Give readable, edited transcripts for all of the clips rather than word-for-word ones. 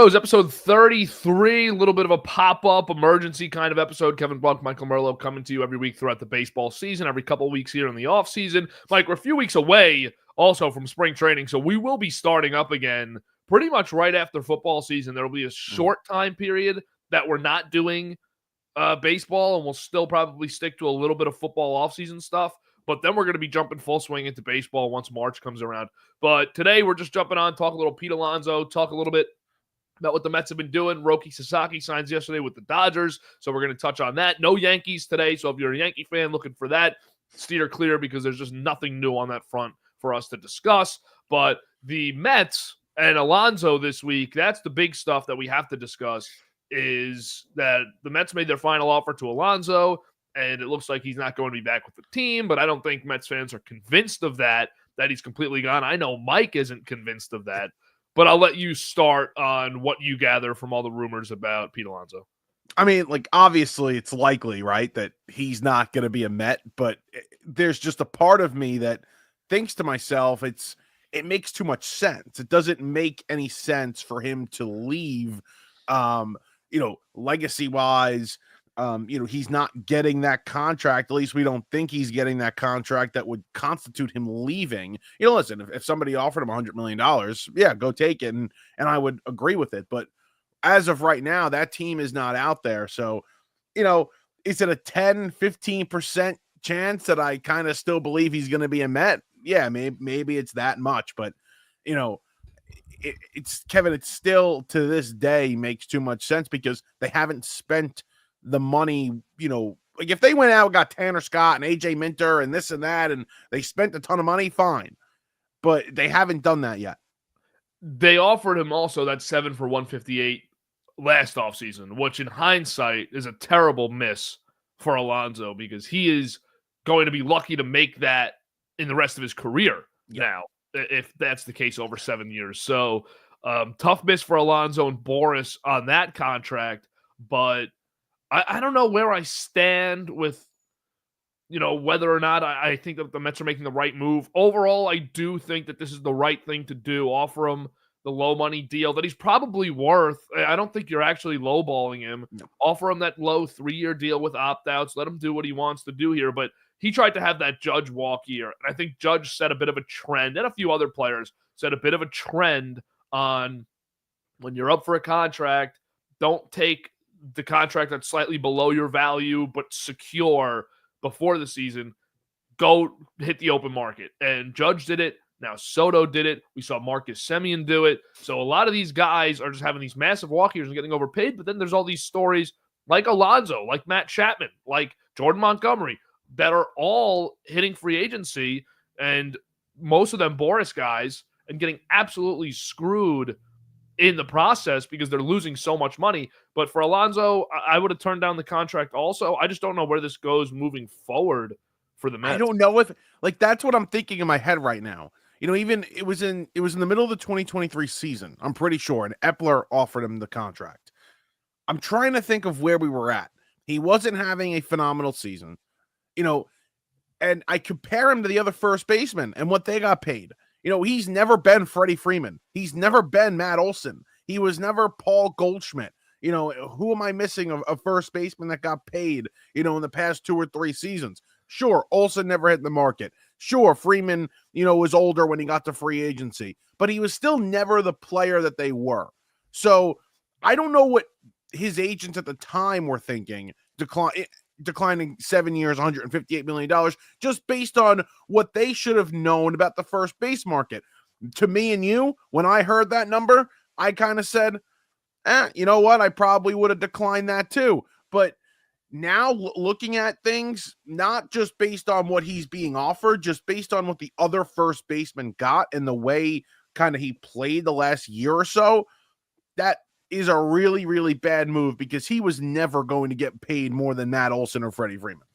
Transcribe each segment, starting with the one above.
Bros, episode 33, a little bit of a pop-up emergency kind of episode. Kevin Blanc, Michael Merlo coming to you every week throughout the baseball season, every couple of weeks here in the off-season. Mike, we're a few weeks away also from spring training, so we will be starting up again pretty much right after football season. There will be a short time period that we're not doing baseball, and we'll still probably stick to a little bit of football off-season stuff. But then we're going to be jumping full swing into baseball once March comes around. But today we're just jumping on, talk a little Pete Alonso, talk a little bit about what the Mets have been doing. Roki Sasaki signs yesterday with the Dodgers, so we're going to touch on that. No Yankees today, so if you're a Yankee fan looking for that, steer clear because there's just nothing new on that front for us to discuss. But the Mets and Alonso this week, that's the big stuff that we have to discuss, is that the Mets made their final offer to Alonso, and it looks like he's not going to be back with the team, but I don't think Mets fans are convinced of that he's completely gone. I know Mike isn't convinced of that. But I'll let you start on what you gather from all the rumors about Pete Alonso. I mean, obviously it's likely, right, that he's not going to be a Met, but there's just a part of me that thinks to myself, it makes too much sense. It doesn't make any sense for him to leave, legacy-wise. He's not getting that contract. At least we don't think he's getting that contract that would constitute him leaving. Listen, if somebody offered him $100 million, yeah, go take it. And I would agree with it. But as of right now, that team is not out there. So, is it a 10, 15% chance that I kind of still believe he's going to be a Met? Yeah, maybe it's that much. But, it's Kevin, it's still to this day makes too much sense because they haven't spent the money, if they went out and got Tanner Scott and AJ Minter and this and that, and they spent a ton of money, fine. But they haven't done that yet. They offered him also that 7 for $158 last offseason, which in hindsight is a terrible miss for Alonso because he is going to be lucky to make that in the rest of his career now, if that's the case over 7 years. So tough miss for Alonso and Boris on that contract, but I don't know where I stand with, whether or not I think that the Mets are making the right move. Overall, I do think that this is the right thing to do. Offer him the low money deal that he's probably worth. I don't think you're actually lowballing him. No. Offer him that low 3-year deal with opt-outs. Let him do what he wants to do here. But he tried to have that Judge walk year. And I think Judge set a bit of a trend, and a few other players set a bit of a trend on when you're up for a contract, don't take the contract that's slightly below your value but secure before the season. Go hit the open market. And Judge did it. Now Soto did it. We saw Marcus Semien do it. So a lot of these guys are just having these massive walk years and getting overpaid. But then there's all these stories like Alonso, like Matt Chapman, like Jordan Montgomery that are all hitting free agency, and most of them Boris guys, and getting absolutely screwed in the process because they're losing so much money. But for Alonso, I would have turned down the contract also. I just don't know where this goes moving forward for the Mets. I don't know if that's what I'm thinking in my head right now. Even it was in the middle of the 2023 season, I'm pretty sure, and Epler offered him the contract. I'm trying to think of where we were at. He wasn't having a phenomenal season, and I compare him to the other first basemen and what they got paid. He's never been Freddie Freeman. He's never been Matt Olson. He was never Paul Goldschmidt. Who am I missing of first baseman that got paid, in the past 2 or 3 seasons? Sure, Olson never hit the market. Sure, Freeman, was older when he got to free agency, but he was still never the player that they were. So I don't know what his agents at the time were thinking, declining 7 years, $158 million, just based on what they should have known about the first base market. To me and you, when I heard that number, I kind of said, you know what? I probably would have declined that too. But now looking at things, not just based on what he's being offered, just based on what the other first baseman got and the way kind of he played the last year or so, that is a really, really bad move because he was never going to get paid more than Matt Olson or Freddie Freeman.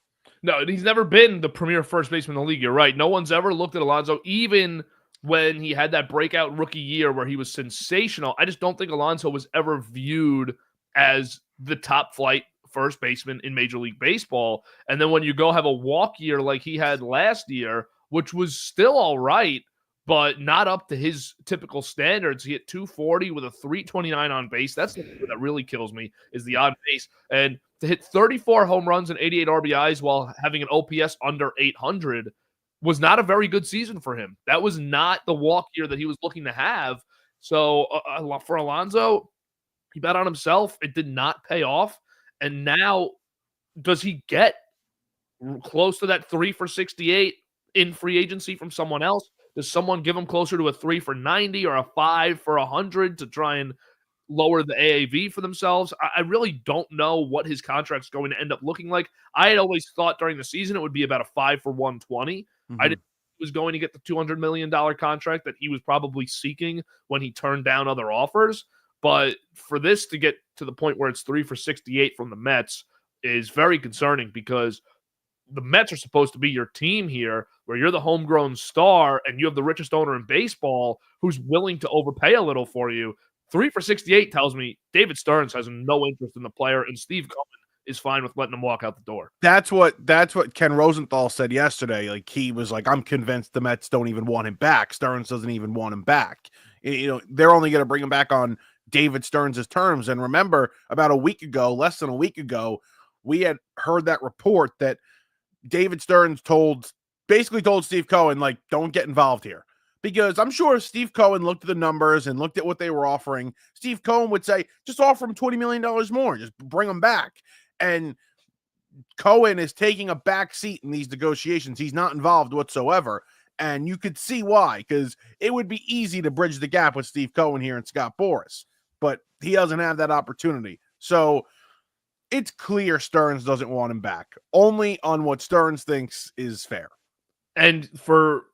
No, he's never been the premier first baseman in the league. You're right. No one's ever looked at Alonso, even when he had that breakout rookie year where he was sensational. I just don't think Alonso was ever viewed as the top flight first baseman in Major League Baseball. And then when you go have a walk year like he had last year, which was still all right, but not up to his typical standards. He hit 240 with a 329 on base. That's the thing that really kills me is the on base. And to hit 34 home runs and 88 RBIs while having an OPS under 800 was not a very good season for him. That was not the walk year that he was looking to have. So for Alonso, he bet on himself. It did not pay off. And now, does he get close to that 3 for 68 in free agency from someone else? Does someone give him closer to a 3 for 90 or a 5 for 100 to try and lower the AAV for themselves? I really don't know what his contract's going to end up looking like. I had always thought during the season it would be about a 5 for 120. I didn't think he was going to get the $200 million contract that he was probably seeking when he turned down other offers. But for this to get to the point where it's 3 for 68 from the Mets is very concerning, because the Mets are supposed to be your team here, where you're the homegrown star and you have the richest owner in baseball who's willing to overpay a little for you. 3 for 68 tells me David Stearns has no interest in the player, and Steve Cohen is fine with letting him walk out the door. That's what Ken Rosenthal said yesterday. Like, he was like, I'm convinced the Mets don't even want him back. Stearns doesn't even want him back. You know, they're only going to bring him back on David Stearns' terms. And remember, about a week ago, less than a week ago, we had heard that report that David Stearns basically told Steve Cohen, like, don't get involved here. Because I'm sure if Steve Cohen looked at the numbers and looked at what they were offering, Steve Cohen would say, just offer him $20 million more. Just bring him back. And Cohen is taking a back seat in these negotiations. He's not involved whatsoever. And you could see why, because it would be easy to bridge the gap with Steve Cohen here and Scott Boras. But he doesn't have that opportunity. So it's clear Stearns doesn't want him back, only on what Stearns thinks is fair. And for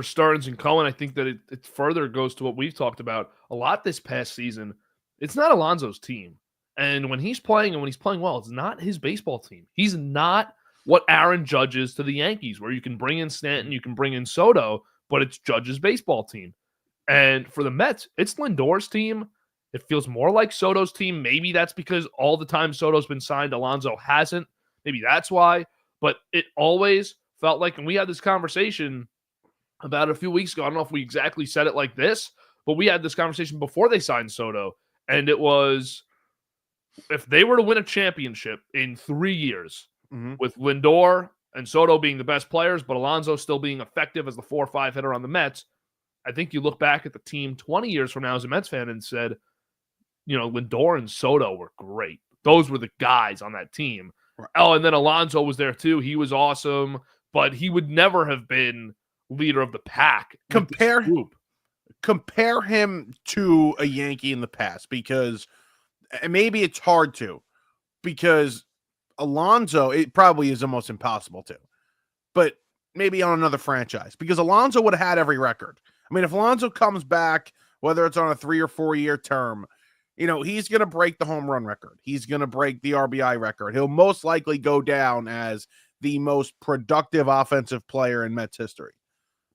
Stearns and Cohen, I think that it further goes to what we've talked about a lot this past season. It's not Alonso's team. And when he's playing well, it's not his baseball team. He's not what Aaron Judge is to the Yankees, where you can bring in Stanton, you can bring in Soto, but it's Judge's baseball team. And for the Mets, it's Lindor's team. It feels more like Soto's team. Maybe that's because all the time Soto's been signed, Alonso hasn't. Maybe that's why. But it always felt like, and we had this conversation about a few weeks ago. I don't know if we exactly said it like this, but we had this conversation before they signed Soto. And it was, if they were to win a championship in 3 years, with Lindor and Soto being the best players, but Alonso still being effective as the 4 or 5 hitter on the Mets, I think you look back at the team 20 years from now as a Mets fan and said, you know, Lindor and Soto were great. Those were the guys on that team. Right. Oh, and then Alonso was there too. He was awesome, but he would never have been leader of the pack. Compare him to a Yankee in the past, because maybe it's hard to, because Alonso, it probably is almost impossible to, but maybe on another franchise, because Alonso would have had every record. I mean, if Alonso comes back, whether it's on a 3 or 4 year term, you know, he's going to break the home run record. He's going to break the RBI record. He'll most likely go down as the most productive offensive player in Mets history.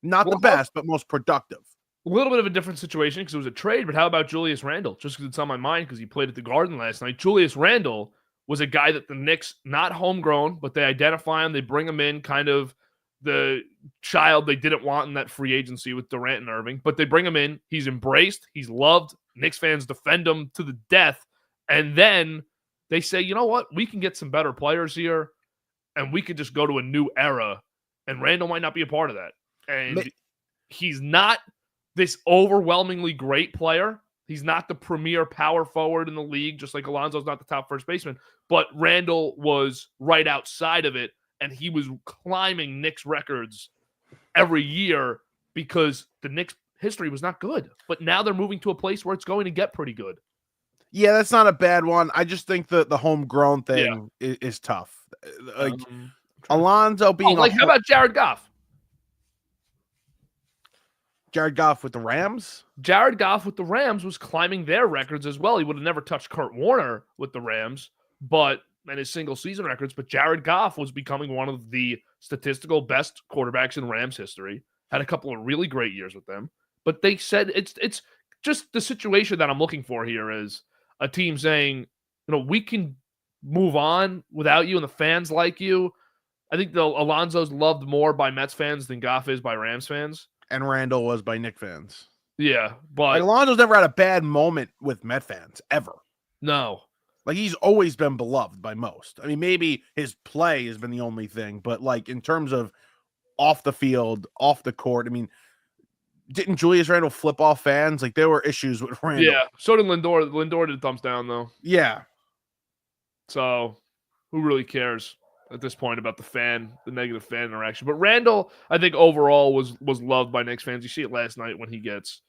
Not the best, but most productive. A little bit of a different situation because it was a trade, but how about Julius Randle? Just because it's on my mind because he played at the Garden last night. Julius Randle was a guy that the Knicks, not homegrown, but they identify him. They bring him in, kind of the child they didn't want in that free agency with Durant and Irving, but they bring him in. He's embraced. He's loved. Knicks fans defend him to the death. And then they say, you know what? We can get some better players here, and we could just go to a new era, and Randle might not be a part of that. And he's not this overwhelmingly great player. He's not the premier power forward in the league, just like Alonso's not the top first baseman. But Randle was right outside of it, and he was climbing Knicks records every year because the Knicks history was not good. But now they're moving to a place where it's going to get pretty good. Yeah, that's not a bad one. I just think that the homegrown thing is tough. Like Alonso being how about Jared Goff? Jared Goff with the Rams? Jared Goff with the Rams was climbing their records as well. He would have never touched Kurt Warner with the Rams, and his single season records, but Jared Goff was becoming one of the statistical best quarterbacks in Rams history. Had a couple of really great years with them. But they said it's just the situation that I'm looking for here is a team saying, you know, we can move on without you and the fans like you. I think Alonso's loved more by Mets fans than Goff is by Rams fans. and Randall was by Knicks fans. Yeah, Like, but Alonso's never had a bad moment with Met fans, ever. no. Like, he's always been beloved by most. I mean, maybe his play has been the only thing, but like in terms of off the field, off the court, I mean, didn't Julius Randle flip off fans? Like, there were issues with Randle. Yeah, so did Lindor. Lindor did thumbs down, though. Yeah. So who really cares at this point about the negative fan interaction? But Randall, I think overall was loved by Knicks fans. You see it last night when he gets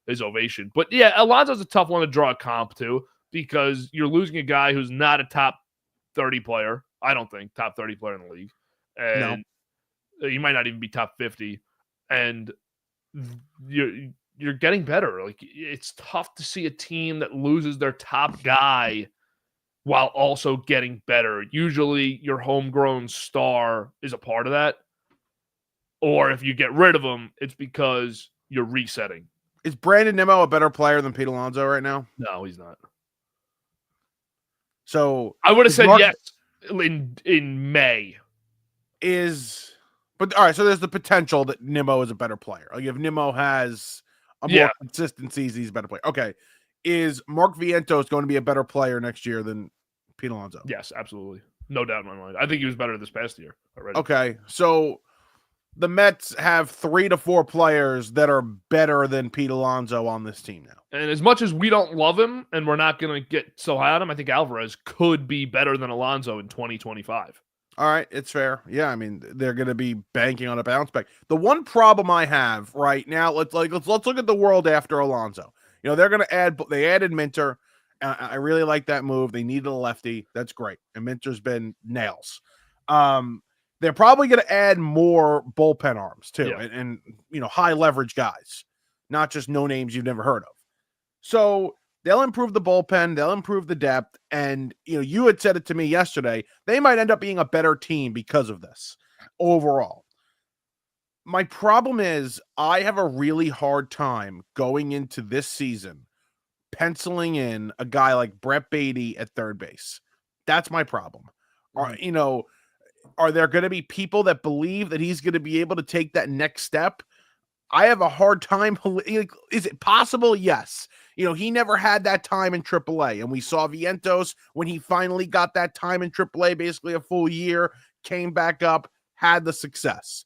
his ovation. But yeah, Alonso's a tough one to draw a comp to because you're losing a guy who's not a top 30 player. I don't think top 30 player in the league. And he might not even be top 50. And you're getting better. Like, it's tough to see a team that loses their top guy while also getting better. Usually your homegrown star is a part of that. Or if you get rid of him, it's because you're resetting. Is Brandon Nimmo a better player than Pete Alonso right now? No, he's not. So I would have said yes in May. But all right, so there's the potential that Nimmo is a better player. Like, if Nimmo has a more consistent season, he's a better player. Okay. Is Mark Vientos going to be a better player next year than Pete Alonso? Yes, absolutely. No doubt in my mind. I think he was better this past year already. Okay. So the Mets have 3 to 4 players that are better than Pete Alonso on this team now. And as much as we don't love him and we're not going to get so high on him, I think Alvarez could be better than Alonso in 2025. All right, it's fair. Yeah, I mean, they're going to be banking on a bounce back. The one problem I have right now, let's look at the world after Alonso. You know, they're going to they added Minter. I really like that move. They needed a lefty. That's great. And Minter's been nails. They're probably going to add more bullpen arms too, and you know, high leverage guys, not just no names you've never heard of. So they'll improve the bullpen, they'll improve the depth, and you know, you had said it to me yesterday. They might end up being a better team because of this overall. My problem is I have a really hard time going into this season penciling in a guy like Brett Beatty at third base. That's my problem. Are there going to be people that believe that he's going to be able to take that next step? I have a hard time. Is it possible? Yes. You know, he never had that time in AAA, and we saw Vientos when he finally got that time in AAA, basically a full year, came back up, had the success.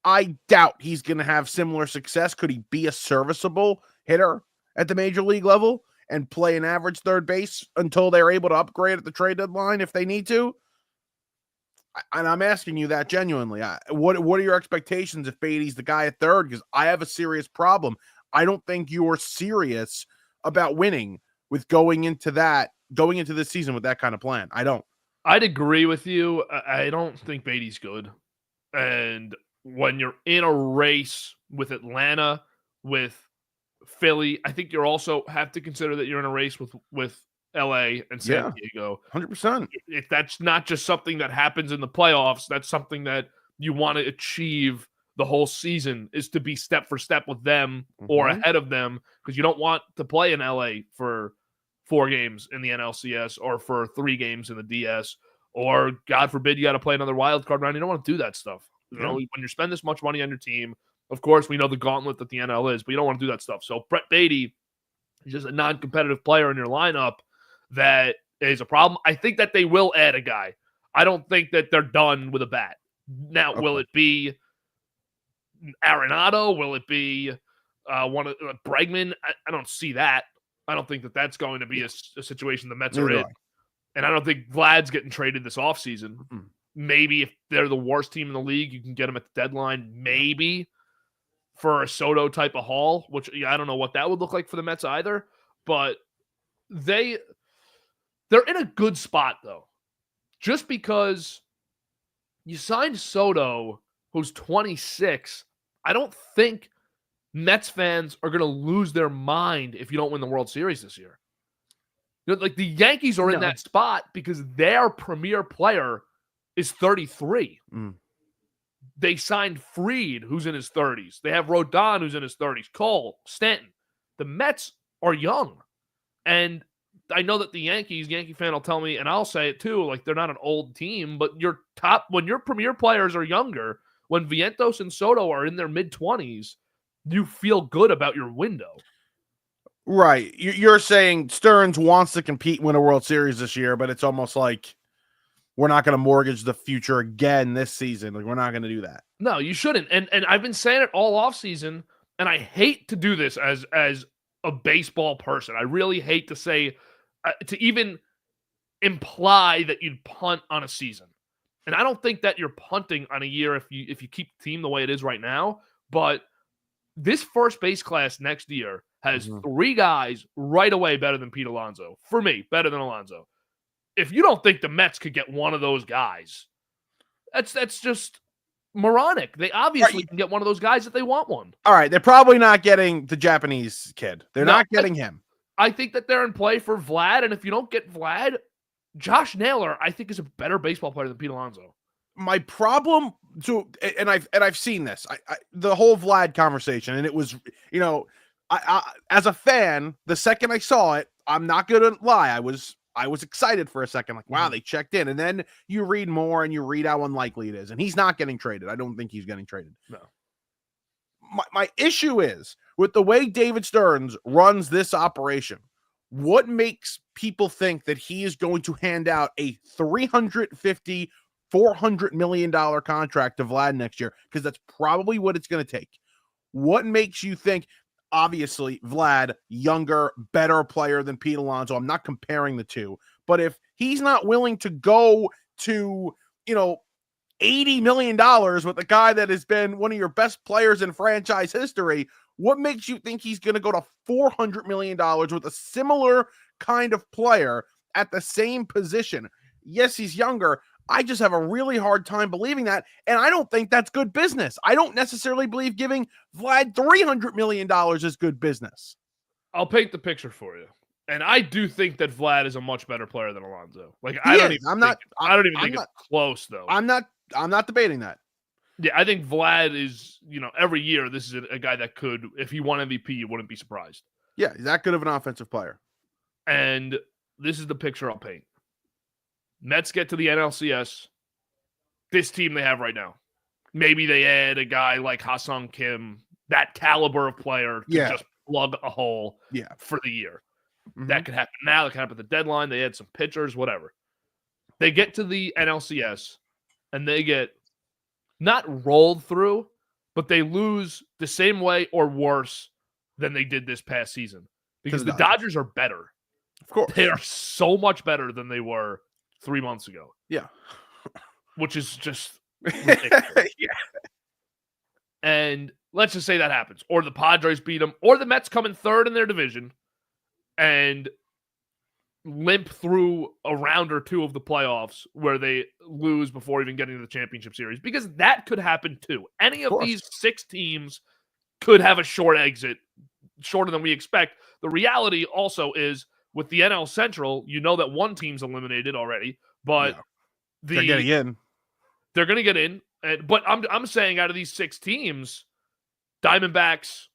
I doubt he's going to have similar success. Could he be a serviceable hitter at the major league level and play an average third base until they're able to upgrade at the trade deadline if they need to? And I'm asking you that genuinely. What are your expectations if Beatty's the guy at third? Because I have a serious problem. I don't think you're serious about winning with going into this season with that kind of plan. I don't. I'd agree with you. I don't think Beatty's good. And when you're in a race with Atlanta, with Philly, I think you also have to consider that you're in a race with LA and San Diego. 100%. If that's not just something that happens in the playoffs, that's something that you want to achieve the whole season, is to be step for step with them or ahead of them, because you don't want to play in LA for 4 games in the NLCS or for 3 games in the DS, or God forbid you got to play another wild card round. You don't want to do that stuff. You know, when you spend this much money on your team, of course, we know the gauntlet that the NL is, but you don't want to do that stuff. So Brett Beatty is just a non-competitive player in your lineup that is a problem. I think that they will add a guy. I don't think that they're done with a bat. Now, will it be Arenado? Will it be one of Bregman? I don't see that. I don't think that that's going to be a situation the Mets are in. And I don't think Vlad's getting traded this offseason. Maybe if they're the worst team in the league, you can get them at the deadline, maybe for a Soto type of haul, which I don't know what that would look like for the Mets either. But they're in a good spot, though. Just because you signed Soto, who's 26, I don't think Mets fans are going to lose their mind if you don't win the World Series this year. You know, like, the Yankees are in that spot because their premier player is 33. They signed Fried, who's in his 30s. They have Rodon, who's in his 30s. Cole, Stanton. The Mets are young. And I know that the Yankee fan will tell me, and I'll say it too, like, they're not an old team, but when your premier players are younger, When Vientos and Soto are in their mid-20s, you feel good about your window. Right. You're saying Stearns wants to compete and win a World Series this year, but it's almost like we're not going to mortgage the future again this season. Like, we're not going to do that. No, you shouldn't. And I've been saying it all offseason, and I hate to do this as a baseball person. I really hate to say, to even imply that you'd punt on a season. And I don't think that you're punting on a year if you keep the team the way it is right now. But this first base class next year has three guys right away better than Pete Alonso. For me, better than Alonso. If you don't think the Mets could get one of those guys, that's just moronic. They obviously can get one of those guys if they want one. All right, they're probably not getting the Japanese kid. They're not getting him. I think that they're in play for Vlad, and if you don't get Vlad, Josh Naylor, I think, is a better baseball player than Pete Alonso. My problem, and I've seen this, the whole Vlad conversation, and it was, I as a fan, the second I saw it, I'm not gonna lie, I was excited for a second, like, wow, they checked in, and then you read more and you read how unlikely it is, and he's not getting traded. I don't think he's getting traded. No. My issue is with the way David Stearns runs this operation. What makes people think that he is going to hand out a $350, $400 million contract to Vlad next year? Because that's probably what it's going to take. What makes you think, obviously, Vlad, younger, better player than Pete Alonso? I'm not comparing the two. But if he's not willing to go to, $80 million with a guy that has been one of your best players in franchise history, what makes you think he's going to go to $400 million with a similar kind of player at the same position? Yes, he's younger. I just have a really hard time believing that, and I don't think that's good business. I don't necessarily believe giving Vlad $300 million is good business. I'll paint the picture for you. And I do think that Vlad is a much better player than Alonso. Like, I don't even think it's close, though. I'm not debating that. Yeah, I think Vlad is, every year, this is a guy that could, if he won MVP, you wouldn't be surprised. Yeah, he's that good of an offensive player. And this is the picture I'll paint. Mets get to the NLCS. This team they have right now. Maybe they add a guy like Ha-Seong Kim, that caliber of player to just plug a hole for the year. Mm-hmm. That could happen now. That could happen at the deadline. They add some pitchers, whatever. They get to the NLCS, and they get not rolled through, but they lose the same way or worse than they did this past season. Because the Dodgers are better. Of course. They are so much better than they were 3 months ago. Yeah. Which is just ridiculous. And let's just say that happens. Or the Padres beat them. Or the Mets come in third in their division and limp through a round or two of the playoffs where they lose before even getting to the championship series. Because that could happen too. Any of these 6 teams could have a short exit, shorter than we expect. The reality also is with the NL Central, you know that one team's eliminated already, but they're getting in. They're going to get in. But I'm saying out of these 6 teams, Diamondbacks,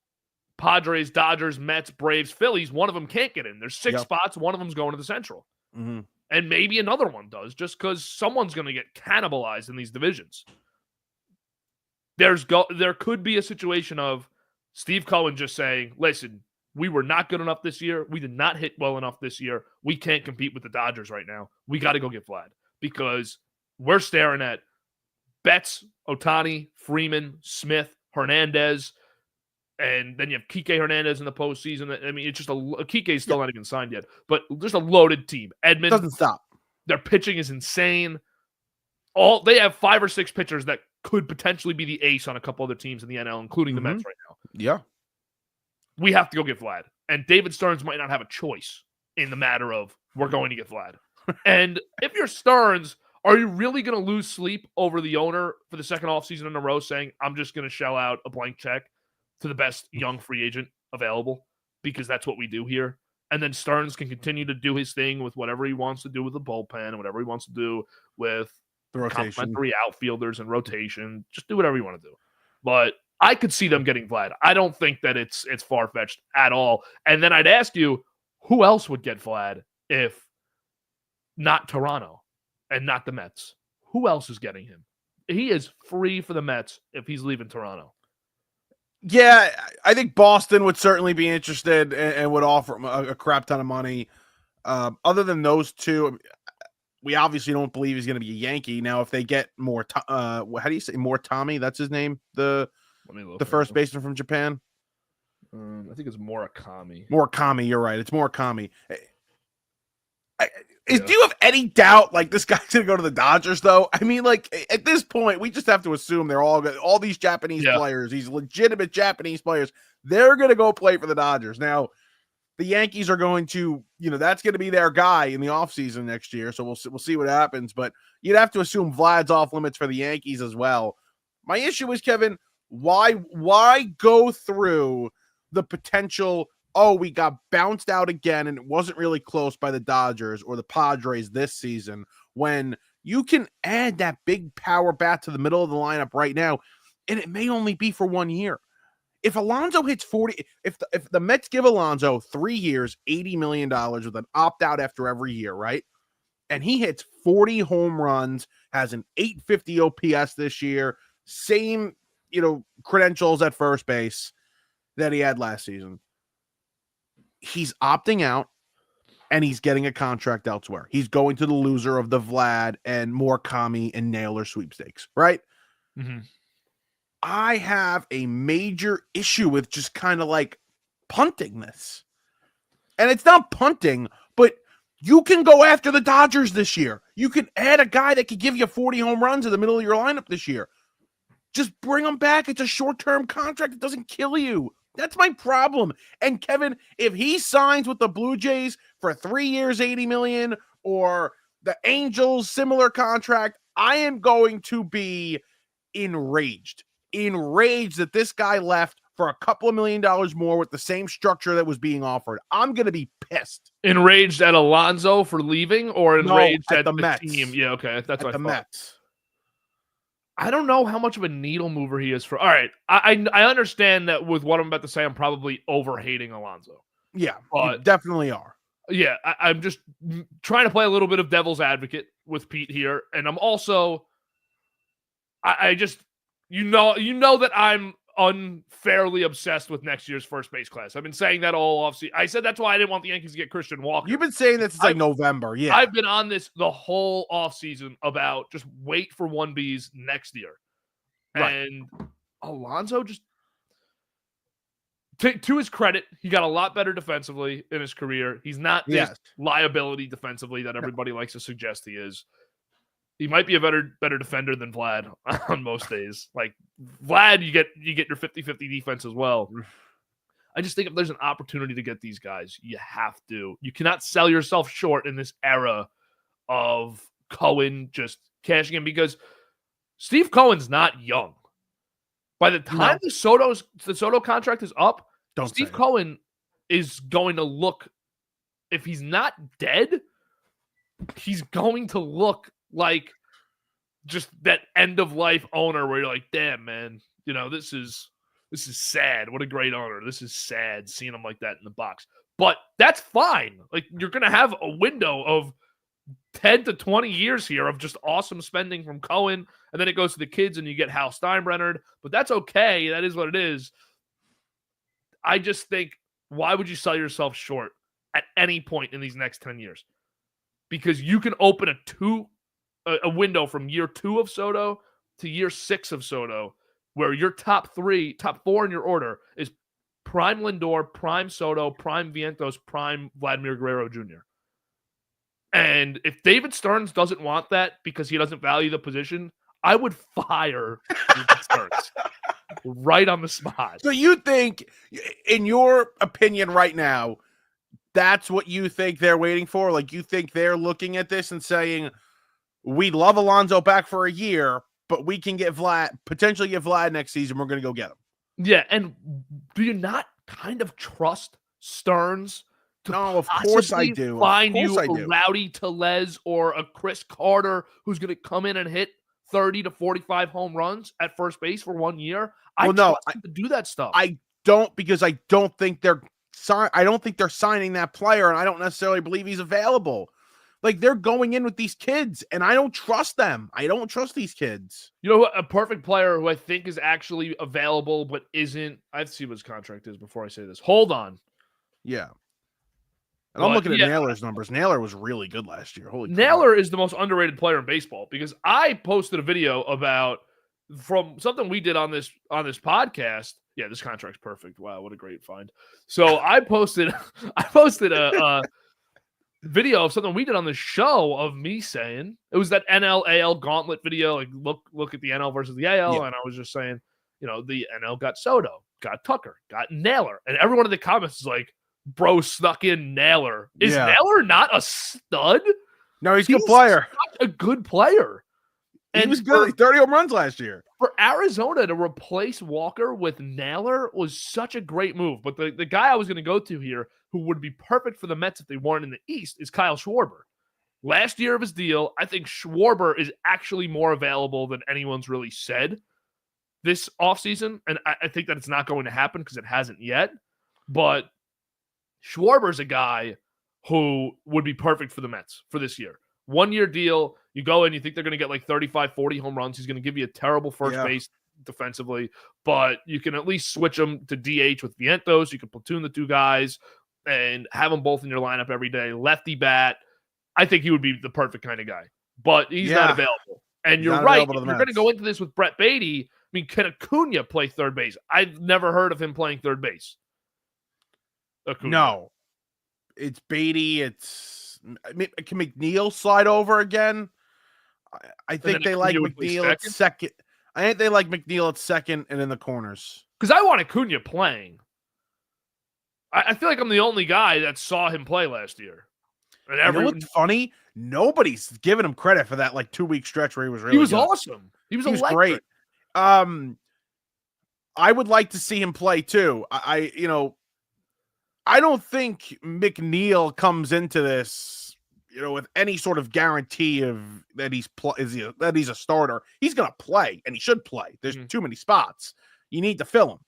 Padres, Dodgers, Mets, Braves, Phillies, one of them can't get in. There's 6 spots. One of them's going to the Central. Mm-hmm. And maybe another one does, just because someone's going to get cannibalized in these divisions. There could be a situation of Steve Cohen just saying, listen, we were not good enough this year. We did not hit well enough this year. We can't compete with the Dodgers right now. We got to go get Vlad because we're staring at Betts, Ohtani, Freeman, Smith, Hernandez, and then you have Kike Hernandez in the postseason. I mean, it's just Kike's still not even signed yet, but just a loaded team. Edmund doesn't stop. Their pitching is insane. They have 5 or 6 pitchers that could potentially be the ace on a couple other teams in the NL, including the Mets right now. Yeah. We have to go get Vlad. And David Stearns might not have a choice in the matter of we're going to get Vlad. And if you're Stearns, are you really going to lose sleep over the owner for the second offseason in a row saying, I'm just going to shell out a blank check to the best young free agent available because that's what we do here? And then Stearns can continue to do his thing with whatever he wants to do with the bullpen and whatever he wants to do with the rotation, complementary outfielders and rotation. Just do whatever you want to do. But I could see them getting Vlad. I don't think that it's far-fetched at all. And then I'd ask you, who else would get Vlad if not Toronto and not the Mets? Who else is getting him? he is free for the Mets if he's leaving Toronto. Yeah, I think Boston would certainly be interested and would offer him a crap ton of money. Other than those two, we obviously don't believe he's going to be a Yankee. Now, if they get more, how do you say more Tommy? That's his name. The first baseman from Japan. I think it's Murakami. Murakami, you're right. It's Murakami. Do you have any doubt like this guy's going to go to the Dodgers though? I mean, like at this point, we just have to assume they're all these Japanese players, these legitimate Japanese players, they're going to go play for the Dodgers. Now, the Yankees are going to, that's going to be their guy in the offseason next year. So we'll see what happens. But you'd have to assume Vlad's off limits for the Yankees as well. My issue is, Kevin, why go through the potential, we got bounced out again and it wasn't really close by the Dodgers or the Padres this season, when you can add that big power bat to the middle of the lineup right now, and it may only be for 1 year. If Alonso hits 40, if the Mets give Alonso 3 years, $80 million with an opt-out after every year, right? And he hits 40 home runs, has an 850 OPS this year, same, credentials at first base that he had last season. He's opting out and he's getting a contract elsewhere. He's going to the loser of the Vlad and Murakami and Naylor sweepstakes, right? Mm-hmm. I have a major issue with just kind of like punting this. And it's not punting, but you can go after the Dodgers this year. You can add a guy that could give you 40 home runs in the middle of your lineup this year. Just bring him back. It's a short-term contract. It doesn't kill you. That's my problem. And Kevin, if he signs with the Blue Jays for 3 years, $80 million, or the Angels similar contract, I am going to be enraged that this guy left for a couple of $1 million more with the same structure that was being offered. I'm going to be pissed. Enraged at Alonso for leaving, or enraged at the Mets team? Yeah, okay, that's what I thought. Mets. I don't know how much of a needle mover he is for. All right, I understand that with what I'm about to say, I'm probably over-hating Alonso. Yeah, you definitely are. Yeah, I'm just trying to play a little bit of devil's advocate with Pete here, and I'm also, I just, that I'm unfairly obsessed with next year's first base class. I've been saying that all offseason. I said that's why I didn't want the Yankees to get Christian Walker. You've been saying this since like November. Yeah, I've been on this the whole offseason about just wait for 1Bs next year. Right. And Alonso just, to his credit, he got a lot better defensively in his career. He's not this liability defensively that everybody likes to suggest he is. He might be a better defender than Vlad on most days. Like Vlad, you get your 50-50 defense as well. I just think if there's an opportunity to get these guys, you have to. You cannot sell yourself short in this era of Cohen just cashing in, because Steve Cohen's not young. By the time the Soto contract is up, Steve Cohen is going to look, if he's not dead, he's going to look like just that end of life owner where you're like, damn, man, this is sad. What a great owner. This is sad seeing him like that in the box. But that's fine. Like, you're going to have a window of 10 to 20 years here of just awesome spending from Cohen, and then it goes to the kids and you get Hal Steinbrenner. But that's okay. That is what it is. I just think, why would you sell yourself short at any point in these next 10 years? Because you can open a window from year 2 of Soto to year 6 of Soto, where your top 4 in your order is prime Lindor, prime Soto, prime Vientos, prime Vladimir Guerrero Jr. And if David Stearns doesn't want that because he doesn't value the position, I would fire David Stearns right on the spot. So you think, in your opinion right now, that's what you think they're waiting for? Like, you think they're looking at this and saying, we love Alonso back for a year, but we can potentially get Vlad next season. We're going to go get him. Yeah, and do you not kind of trust Stearns to of course I do. Find you a Rowdy Tellez or a Chris Carter who's going to come in and hit 30 to 45 home runs at first base for 1 year? I trust him to do that stuff. I don't, because I don't think they're signing that player, and I don't necessarily believe he's available. Like, they're going in with these kids, and I don't trust them. I don't trust these kids. You know what? A perfect player who I think is actually available but isn't. I have to see what his contract is before I say this. Hold on. Yeah. And I'm looking at Naylor's numbers. Naylor was really good last year. Holy Naylor is the most underrated player in baseball because I posted a video about from something we did on this podcast. Yeah, this contract's perfect. Wow, what a great find. So I posted a video of something we did on the show of me saying it was that NL AL gauntlet video. Like look at the NL versus the AL, and I was just saying, the NL got Soto, got Tucker, got Naylor, and everyone in the comments is like, "Bro, snuck in Naylor. Is Naylor not a stud? No, he's a good player. Such a good player. And he was good. 30 home runs last year. For Arizona to replace Walker with Naylor was such a great move. But the guy I was going to go to here who would be perfect for the Mets if they weren't in the East is Kyle Schwarber. Last year of his deal, I think Schwarber is actually more available than anyone's really said this offseason. And I think that it's not going to happen because it hasn't yet. But Schwarber's a guy who would be perfect for the Mets for this year. 1-year deal. You go in, you think they're going to get like 35, 40 home runs. He's going to give you a terrible first base defensively, but you can at least switch him to DH with Vientos. You can platoon the two guys and have them both in your lineup every day. Lefty bat. I think he would be the perfect kind of guy, but he's not available. And you're right. If you're going to go into this with Brett Beatty, I mean, can Acuna play third base? I've never heard of him playing third base. Acuna. No. It's Beatty. Can McNeil slide over again? I think they like McNeil at second. I think they like McNeil at second and in the corners. Because I want Acuna playing. I feel like I'm the only guy that saw him play last year. And you know what's funny? Nobody's giving him credit for that 2-week stretch where he was really good. Awesome. He was great. I would like to see him play too. I don't think McNeil comes into this with any sort of guarantee of that he's a starter. He's going to play, and he should play. There's too many spots. You need to fill him.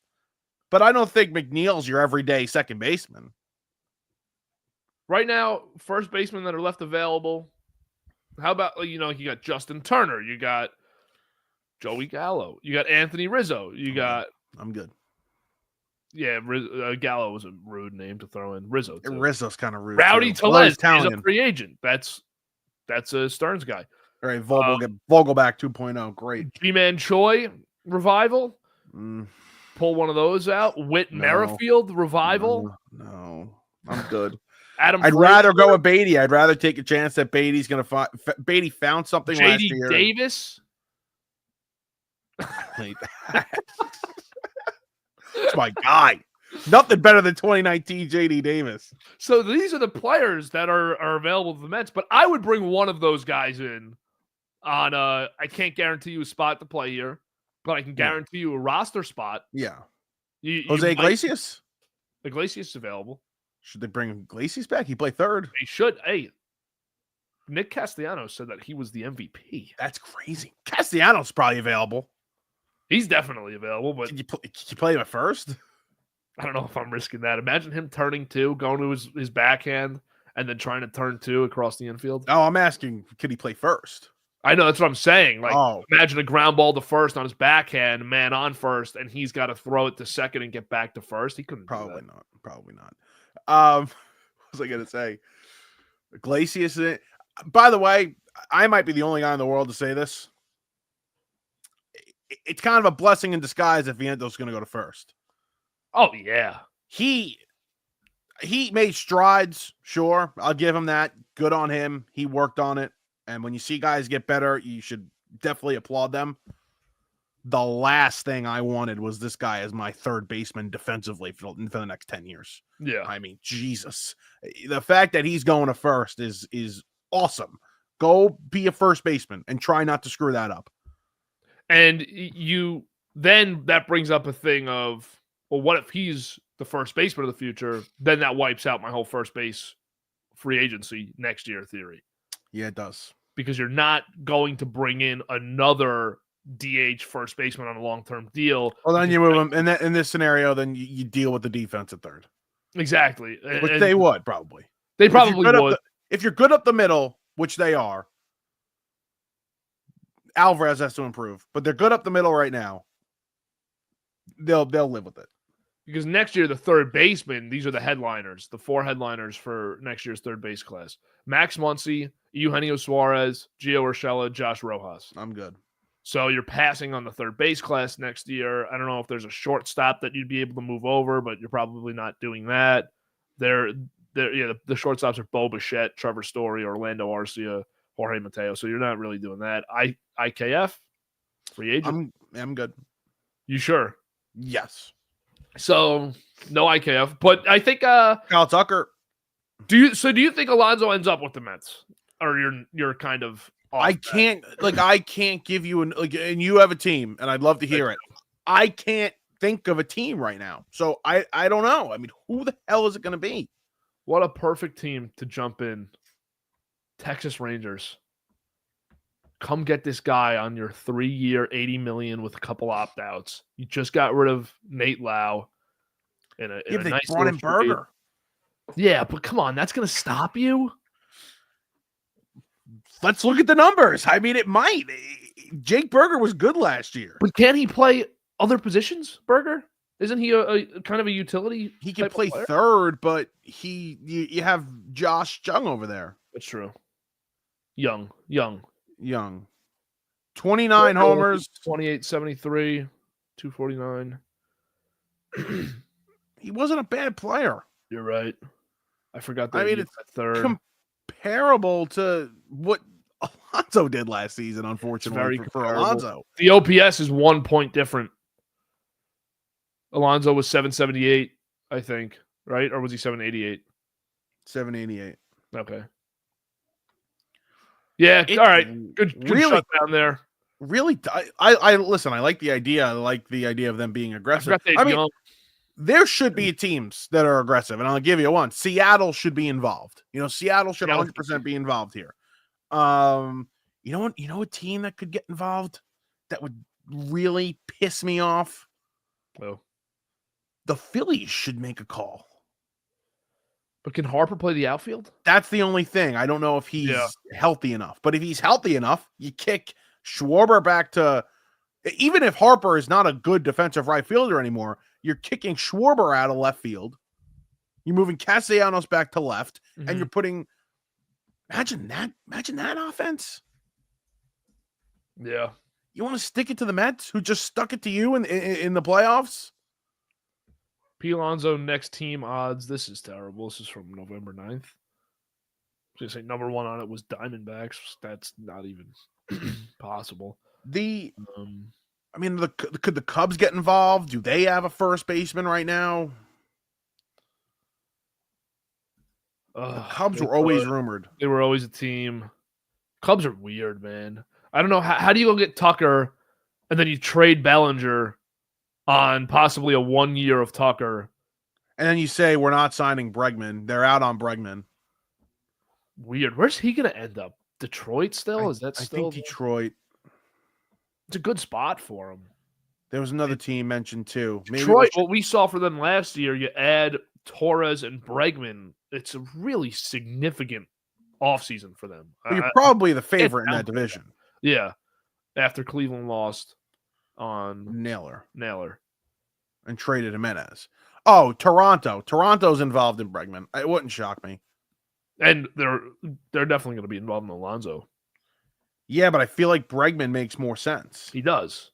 But I don't think McNeil's your everyday second baseman. Right now, first basemen that are left available, how about, you got Justin Turner, you got Joey Gallo, you got Anthony Rizzo, I'm good. Yeah, Gallo was a rude name to throw in. Rizzo, too. Rizzo's kind of rude. Rowdy Tellez is a free agent. That's a Stearns guy. All right, Vogelback 2.0. Great. G-Man Choi revival. Pull one of those out. Whit Merrifield revival. No, I'm good. I'd rather go with Beatty. I'd rather take a chance that Beatty's going to find. Beatty found something last year. J.D. Davis. That's my guy. Nothing better than 2019 J.D. Davis. So these are the players that are available to the Mets, but I would bring one of those guys in on I can't guarantee you a spot to play here, but I can guarantee you a roster spot. Yeah. Jose Iglesias? Iglesias is available. Should they bring Iglesias back? He played third. They should. Hey, Nick Castellanos said that he was the MVP. That's crazy. Castellanos probably available. He's definitely available, but Can you play him at first? I don't know if I'm risking that. Imagine him turning two, going to his backhand, and then trying to turn two across the infield. Oh, I'm asking, could he play first? I know, that's what I'm saying. Imagine a ground ball to first on his backhand, man on first, and he's got to throw it to second and get back to first. He couldn't. Probably not. What was I going to say? Iglesias. By the way, I might be the only guy in the world to say this. It's kind of a blessing in disguise if Vientos going to go to first. Oh, yeah. He made strides, sure. I'll give him that. Good on him. He worked on it. And when you see guys get better, you should definitely applaud them. The last thing I wanted was this guy as my third baseman defensively for the next 10 years. Yeah. I mean, Jesus. The fact that he's going to first is awesome. Go be a first baseman and try not to screw that up. And then that brings up a thing of, well, what if he's the first baseman of the future? Then that wipes out my whole first base free agency next year theory. Yeah, it does. Because you're not going to bring in another DH first baseman on a long-term deal. Well, then you move him in this scenario. Then you deal with the defense at third. Exactly, which they would probably. They probably would. If you're good up the middle, which they are, Alvarez has to improve. But they're good up the middle right now. They'll live with it. Because next year, the third baseman, these are the headliners, the 4 headliners for next year's third base class. Max Muncy, Eugenio Suarez, Gio Urshela, Josh Rojas. I'm good. So you're passing on the third base class next year. I don't know if there's a shortstop that you'd be able to move over, but you're probably not doing that. The shortstops are Bo Bichette, Trevor Story, Orlando Arcia, Jorge Mateo. So you're not really doing that. IKF, free agent. I'm good. You sure? Yes. So no IKF, but I think Kyle Tucker. Do you think Alonso ends up with the Mets, or you're kind of off I can't give you and you have a team, and I'd love to hear it. I can't think of a team right now, so I don't know. I mean, who the hell is it going to be? What a perfect team to jump in. Texas Rangers. Come get this guy on your 3-year, $80 million with a couple opt-outs. You just got rid of Nate Lau. They nice brought in Berger. Yeah, but come on, that's going to stop you? Let's look at the numbers. I mean, it might. Jake Berger was good last year. But can he play other positions, Berger? Isn't he a kind of a utility? He can play third, but you have Josh Jung over there. That's true. Young. 29 homers. 28-73, 249. He wasn't a bad player. You're right. I forgot that. I mean, it's third. Comparable to what Alonso did last season, unfortunately, for Alonso. The OPS is 1 point different. Alonso was 778, I think, right? Or was he 788? 788. Okay. Yeah, all right. Good really, shutdown there. Really, I listen, I like the idea. I like the idea of them being aggressive. I mean, there should be teams that are aggressive, and I'll give you one. Seattle should be involved. Seattle should 100% be involved here. You know what? You know a team that could get involved that would really piss me off? Oh. The Phillies should make a call. But can Harper play the outfield? That's the only thing. I don't know if he's healthy enough. But if he's healthy enough, you kick Schwarber back to – even if Harper is not a good defensive right fielder anymore, you're kicking Schwarber out of left field. You're moving Castellanos back to left, and you're putting – imagine that offense. Yeah. You want to stick it to the Mets, who just stuck it to you in the playoffs? P. Alonso next team odds. This is terrible. This is from November 9th. I was going to say number 1 on it was Diamondbacks. That's not even possible. I mean, could the Cubs get involved? Do they have a first baseman right now? The Cubs were always rumored. They were always a team. Cubs are weird, man. I don't know. How do you go get Tucker and then you trade Bellinger on possibly a 1 year of Tucker? And then you say, we're not signing Bregman. They're out on Bregman. Weird. Where's he going to end up? Detroit still? Is that still? I think Detroit. It's a good spot for him. There was another team mentioned too. Detroit, what we saw for them last year, you add Torres and Bregman. It's a really significant offseason for them. Well, you're probably the favorite in that division. Yeah. After Cleveland lost on Naylor. And traded Jimenez. Oh, Toronto. Toronto's involved in Bregman. It wouldn't shock me. And they're definitely going to be involved in Alonso. Yeah, but I feel like Bregman makes more sense. He does.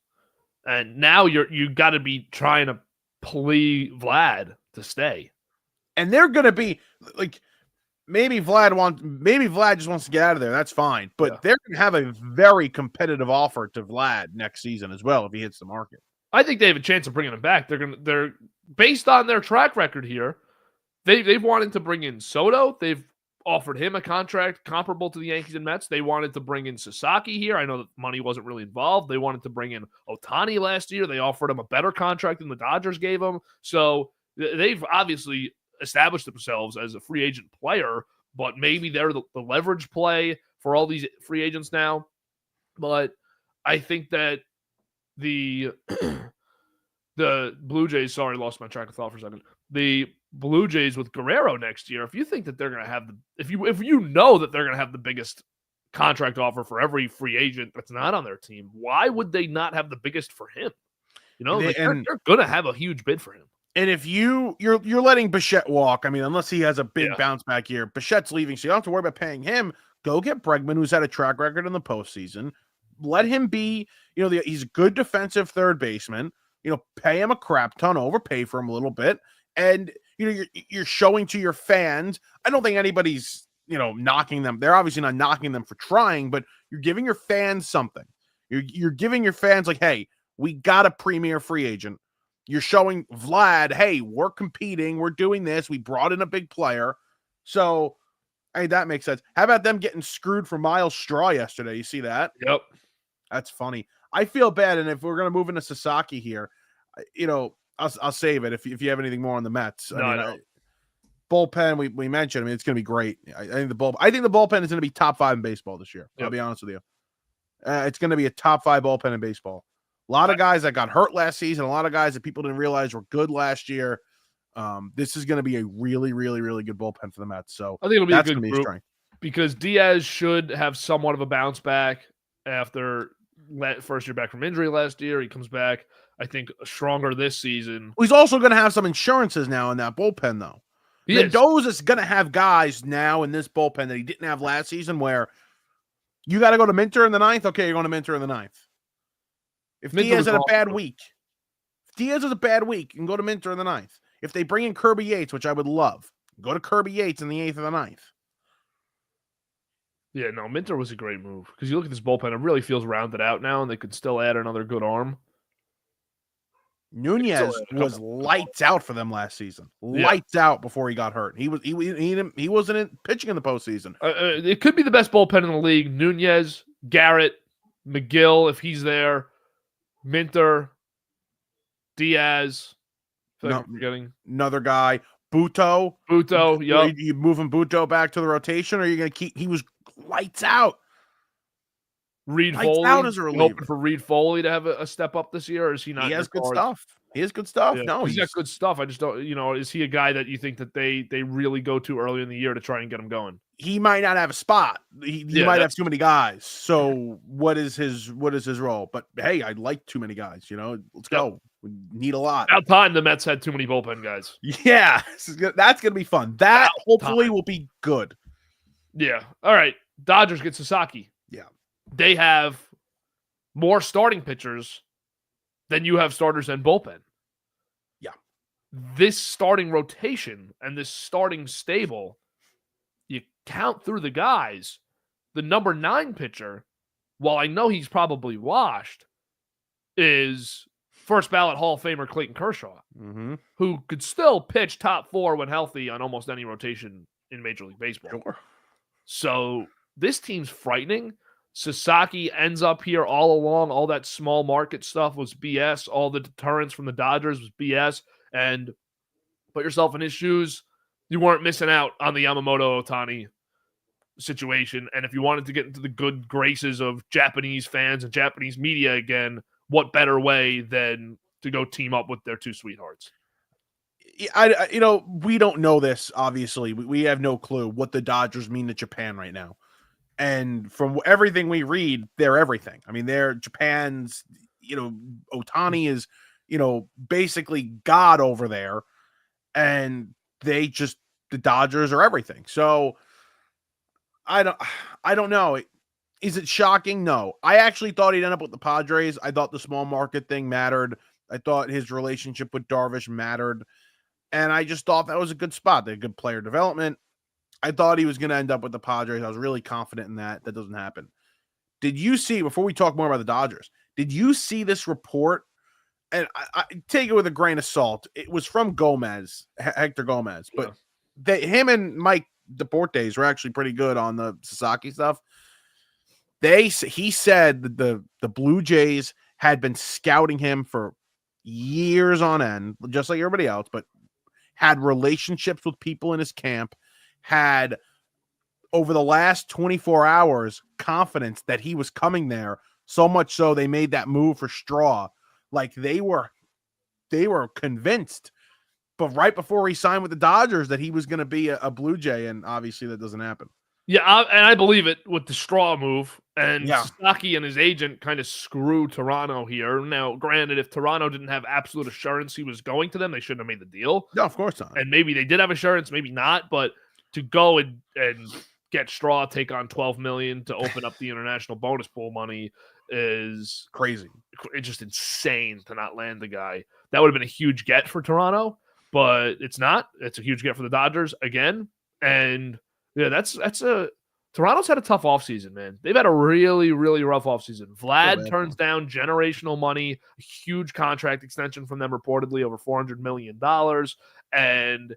And now you got to be trying to plea Vlad to stay. And they're going to be like, maybe Vlad just wants to get out of there. That's fine. But they're going to have a very competitive offer to Vlad next season as well if he hits the market. I think they have a chance of bringing him back. They're based on their track record here. They've wanted to bring in Soto. They've offered him a contract comparable to the Yankees and Mets. They wanted to bring in Sasaki here. I know that money wasn't really involved. They wanted to bring in Ohtani last year. They offered him a better contract than the Dodgers gave him. So they've obviously established themselves as a free agent player, but maybe they're the leverage play for all these free agents now. But I think that the Blue Jays, sorry, lost my track of thought for a second. The Blue Jays with Guerrero next year, if you think that they're going to have if you know that they're going to have the biggest contract offer for every free agent that's not on their team, why would they not have the biggest for him? They're going to have a huge bid for him. And if you're letting Bichette walk, I mean, unless he has a big bounce back year, Bichette's leaving, so you don't have to worry about paying him. Go get Bregman, who's had a track record in the postseason. Let him be, he's a good defensive third baseman. Pay him a crap ton, overpay for him a little bit, and you're showing to your fans. I don't think anybody's knocking them. They're obviously not knocking them for trying, but you're giving your fans something. You're giving your fans like, hey, we got a premier free agent. You're showing Vlad, hey, we're competing. We're doing this. We brought in a big player. So, hey, that makes sense. How about them getting screwed for Miles Straw yesterday? You see that? Yep. That's funny. I feel bad. And if we're going to move into Sasaki here, I'll save it if you have anything more on the Mets. Bullpen, we mentioned. I mean, it's going to be great. I think the bullpen is going to be top 5 in baseball this year. Yep. I'll be honest with you. It's going to be a top 5 bullpen in baseball. A lot of guys that got hurt last season, a lot of guys that people didn't realize were good last year. This is going to be a really, really, really good bullpen for the Mets. So I think it'll be a good group because Diaz should have somewhat of a bounce back after first year back from injury last year. He comes back, I think, stronger this season. He's also going to have some insurances now in that bullpen, though. Mendoza's going to have guys now in this bullpen that he didn't have last season where you got to go to Minter in the 9th. Okay, you're going to Minter in the 9th. If Diaz had a bad week, you can go to Minter in the 9th. If they bring in Kirby Yates, which I would love, go to Kirby Yates in the 8th or the 9th. Yeah, no, Minter was a great move because you look at this bullpen, it really feels rounded out now, and they could still add another good arm. Nunez was lights out for them last season. Lights out before he got hurt. He wasn't pitching in the postseason. It could be the best bullpen in the league. Nunez, Garrett, McGill, if he's there. Minter, Diaz, forgetting another guy, Buto. Yep. You moving Buto back to the rotation, or are you going to keep? He was lights out. Reed Foley. Out as a reliever. Hoping for Reed Foley to have a step up this year, or is he not? He has good stuff. Yeah, no, he's got good stuff. I just don't. Is he a guy that you think that they really go to early in the year to try and get him going? He might not have a spot. He might have too many guys. So what is his role? But hey, I like too many guys. Let's go. We need a lot. About time the Mets had too many bullpen guys. Yeah, that's gonna be fun. That hopefully will be good. Yeah. All right. Dodgers get Sasaki. Yeah. They have more starting pitchers than you have starters and bullpen. Yeah. This starting rotation and this starting stable, you count through the guys, the number 9 pitcher, while I know he's probably washed, is first ballot Hall of Famer Clayton Kershaw, who could still pitch top 4 when healthy on almost any rotation in Major League Baseball. Sure. So this team's frightening. Sasaki ends up here all along. All that small market stuff was BS. All the deterrence from the Dodgers was BS. And put yourself in his shoes. You weren't missing out on the Yamamoto Ohtani situation. And if you wanted to get into the good graces of Japanese fans and Japanese media again, what better way than to go team up with their 2 sweethearts? We don't know this, obviously. We have no clue what the Dodgers mean to Japan right now. And from everything we read, they're everything. I mean, they're Japan's, Ohtani is, basically God over there. And the Dodgers are everything. So I don't know. Is it shocking? No. I actually thought he'd end up with the Padres. I thought the small market thing mattered. I thought his relationship with Darvish mattered. And I just thought that was a good spot. They had good player development. I thought he was going to end up with the Padres. I was really confident in that. That doesn't happen. Did you see, before we talk more about the Dodgers, did you see this report? And I take it with a grain of salt. It was from Hector Gomez. But him and Mike Deportes were actually pretty good on the Sasaki stuff. He said that the Blue Jays had been scouting him for years on end, just like everybody else, but had relationships with people in his camp, had over the last 24 hours confidence that he was coming there, so much so they made that move for Straw. Like they were convinced but right before he signed with the Dodgers that he was going to be a Blue Jay, and obviously that doesn't happen. Yeah, and I believe it with the straw move. And Yeah. Sasaki and his agent kind of screw Toronto here. Now, granted, if Toronto didn't have absolute assurance he was going to them, they shouldn't have made the deal. No, of course not. And maybe they did have assurance, maybe not. But to go and get Straw, take on $12 million to open up the international bonus pool money is crazy. It's just insane to not land the guy. That would have been a huge get for Toronto, but it's not. It's a huge get for the Dodgers again. And yeah, Toronto's had a tough offseason, man. They've had a really, really rough offseason. Vlad turns down generational money, a huge contract extension from them, reportedly over $400 million. And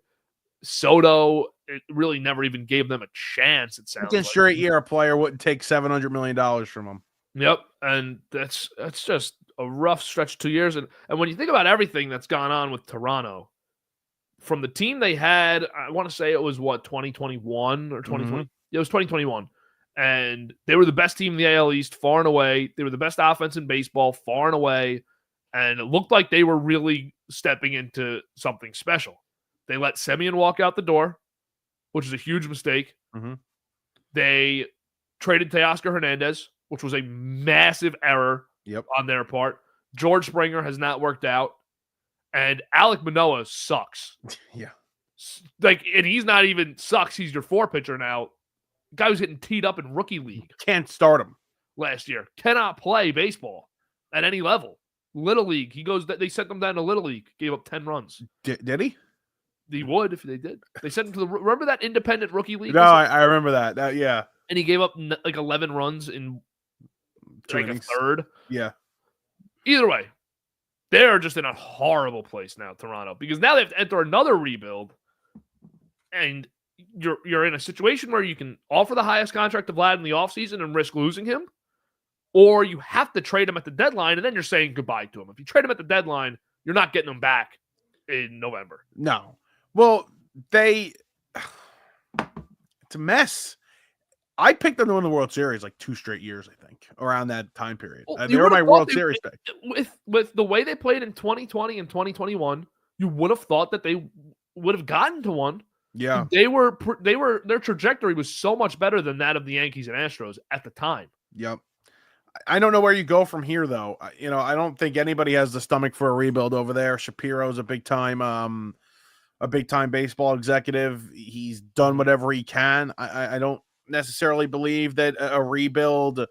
Soto, it really never even gave them a chance, it sounds like. Straight year, a player wouldn't take $700 million from him. Yep. And that's just a rough stretch 2 years. And when you think about everything that's gone on with Toronto, from the team they had, I want to say it was 2021 or 2020. Mm-hmm. It was 2021. And they were the best team in the AL East far and away. They were the best offense in baseball far and away. And it looked like they were really stepping into something special. They let Semien walk out the door, which is a huge mistake. Mm-hmm. They traded Teoscar Hernandez, which was a massive error on their part. George Springer has not worked out. And Alek Manoah sucks. Yeah. And he's not even sucks. He's your 4 pitcher now. Guy was getting teed up in rookie league. Can't start him. Last year. Cannot play baseball at any level. Little League. They sent him down to Little League. Gave up 10 runs. Did he? He would if they did. They sent him to remember that independent rookie league? No, I remember that. Yeah. And he gave up like 11 runs in like a third. Yeah. Either way, they're just in a horrible place now, Toronto, because now they have to enter another rebuild, and you're in a situation where you can offer the highest contract to Vlad in the offseason and risk losing him, or you have to trade him at the deadline, and then you're saying goodbye to him. If you trade him at the deadline, you're not getting him back in November. No. Well, it's a mess. I picked them to win the World Series like 2 straight years, I think, around that time period. They were my World Series pick. With the way they played in 2020 and 2021, you would have thought that they would have gotten to one. Yeah. Their trajectory was so much better than that of the Yankees and Astros at the time. Yep. I don't know where you go from here, though. I don't think anybody has the stomach for a rebuild over there. Shapiro's a big time baseball executive. He's done whatever he can. I don't necessarily believe that a rebuild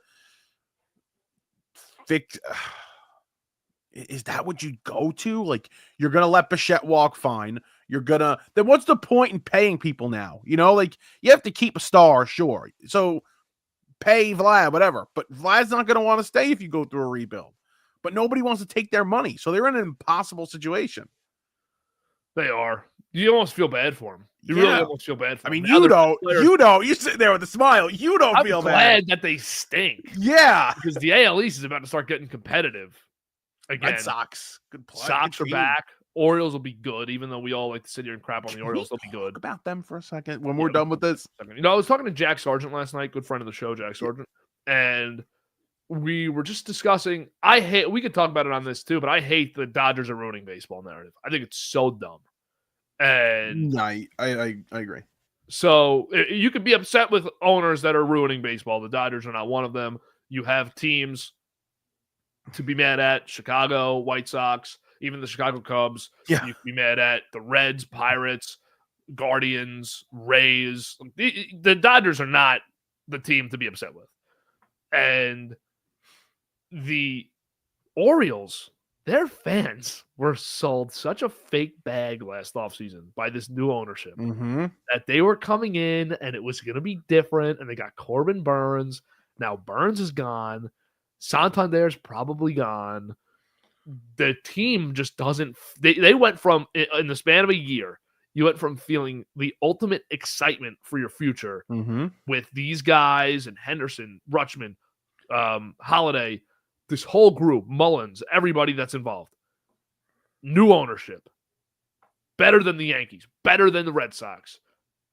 is that what you go to? Like, you're gonna let Bichette walk, fine. Then what's the point in paying people now? Like, you have to keep a star, sure. So pay Vlad, whatever. But Vlad's not gonna want to stay if you go through a rebuild. But nobody wants to take their money, so they're in an impossible situation. They are. You almost feel bad for him. You really almost feel bad for him. I mean, you don't. You sit there with a smile. You don't feel bad. I'm glad that they stink. Yeah. Because the AL East is about to start getting competitive again. Red Sox. Good play. Sox are back. Orioles will be good, even though we all like to sit here and crap on the Orioles. They'll be good. Talk about them for a second when we're done with this. I was talking to Jack Sargent last night, good friend of the show, Jack Sargent, and we were just discussing. We could talk about it on this too, but I hate the Dodgers are ruining baseball narrative. I think it's so dumb. And I agree. So you could be upset with owners that are ruining baseball. The Dodgers are not one of them. You have teams to be mad at: Chicago, White Sox, even the Chicago Cubs. Yeah. You could be mad at the Reds, Pirates, Guardians, Rays. The Dodgers are not the team to be upset with. And the Orioles, their fans were sold such a fake bag last offseason by this new ownership that they were coming in and it was going to be different. And they got Corbin Burns. Now Burns is gone. Santander's probably gone. The team just doesn't. They went from, in the span of a year, you went from feeling the ultimate excitement for your future with these guys and Henderson, Rutschman, Holiday, this whole group, Mullins, everybody that's involved. New ownership. Better than the Yankees. Better than the Red Sox.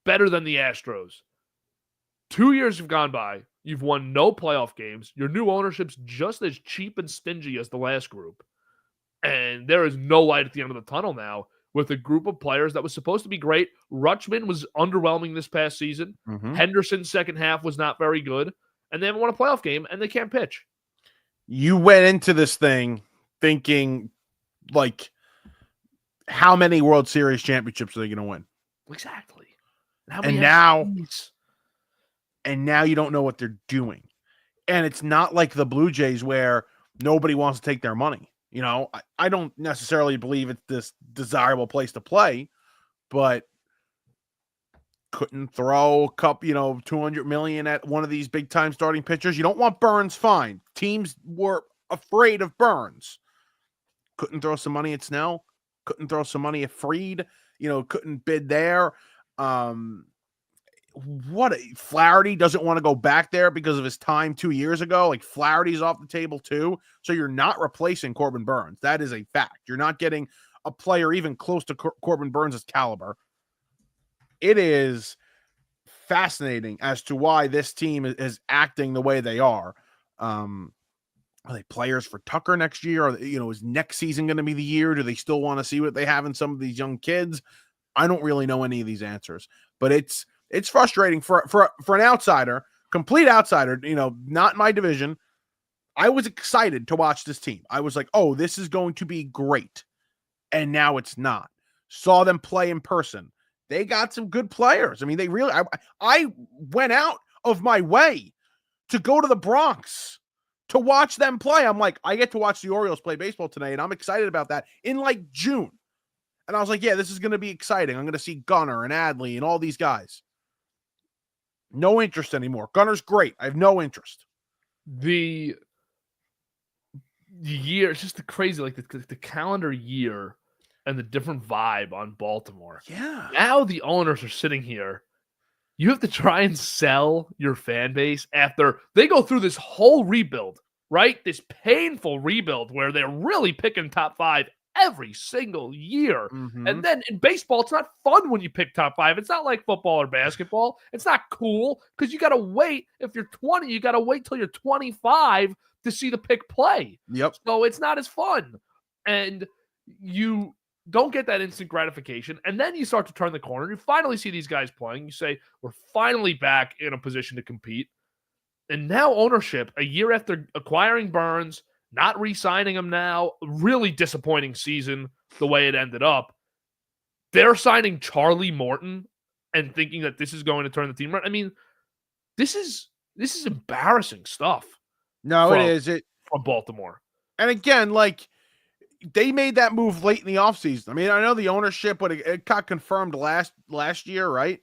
Better than the Astros. 2 years have gone by. You've won no playoff games. Your new ownership's just as cheap and stingy as the last group. And there is no light at the end of the tunnel now with a group of players that was supposed to be great. Rutschman was underwhelming this past season. Henderson's second half was not very good. And they haven't won a playoff game, and they can't pitch. You went into this thing thinking, like, how many World Series championships are they going to win? Exactly. And now you don't know what they're doing. And it's not like the Blue Jays where nobody wants to take their money. You know, I don't necessarily believe it's this desirable place to play, but couldn't throw a couple, $200 million at one of these big time starting pitchers. You don't want Burns, fine. Teams were afraid of Burns. Couldn't throw some money at Snell. Couldn't throw some money at Fried. Couldn't bid there. Flaherty doesn't want to go back there because of his time 2 years ago. Like, Flaherty's off the table too. So you're not replacing Corbin Burns. That is a fact. You're not getting a player even close to Corbin Burns' caliber. It is fascinating as to why this team is acting the way they are. Are they players for Tucker next year? Is next season going to be the year? Do they still want to see what they have in some of these young kids? I don't really know any of these answers, but it's frustrating for an outsider, complete outsider, not in my division. I was excited to watch this team. I was like, oh, this is going to be great. And now it's not. Saw them play in person. They got some good players. I mean, they really, I went out of my way to go to the Bronx to watch them play. I'm like, I get to watch the Orioles play baseball tonight, and I'm excited about that in like June. And I was like, yeah, this is going to be exciting. I'm going to see Gunnar and Adley and all these guys. No interest anymore. Gunner's great. I have no interest. The year, it's just the crazy, like the calendar year and the different vibe on Baltimore. Yeah. Now the owners are sitting here. You have to try and sell your fan base after they go through this whole rebuild, right? This painful rebuild where they're really picking top five every single year. Mm-hmm. And then in baseball, it's not fun when you pick top five. It's not like football or basketball. It's not cool because you got to wait. If you're 20, you got to wait till you're 25 to see the pick play. Yep. So it's not as fun. And you don't get that instant gratification. And then you start to turn the corner. You finally see these guys playing. You say, we're finally back in a position to compete. And now ownership, a year after acquiring Burns, not re-signing him now, really disappointing season the way it ended up. They're signing Charlie Morton and thinking that this is going to turn the team around. I mean, this is embarrassing stuff. No, it is. From Baltimore. And again, like, they made that move late in the offseason. I mean, I know the ownership, but it got confirmed last year, right?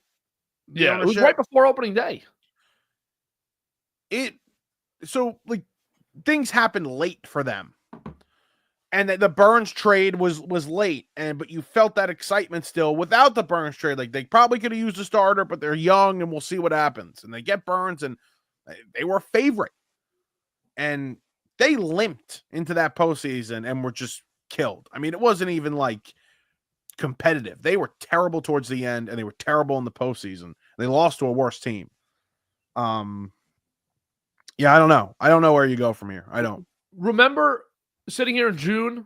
Yeah, it was right before opening day. So things happened late for them. And the Burns trade was late, but you felt that excitement still without the Burns trade. Like, they probably could have used a starter, but they're young and we'll see what happens. And they get Burns, and they were a favorite. And they limped into that postseason and were just killed. I mean, it wasn't even like competitive. They were terrible towards the end, and they were terrible in the postseason. They lost to a worse team. Yeah, I don't know. I don't know where you go from here. I don't. Remember sitting here in June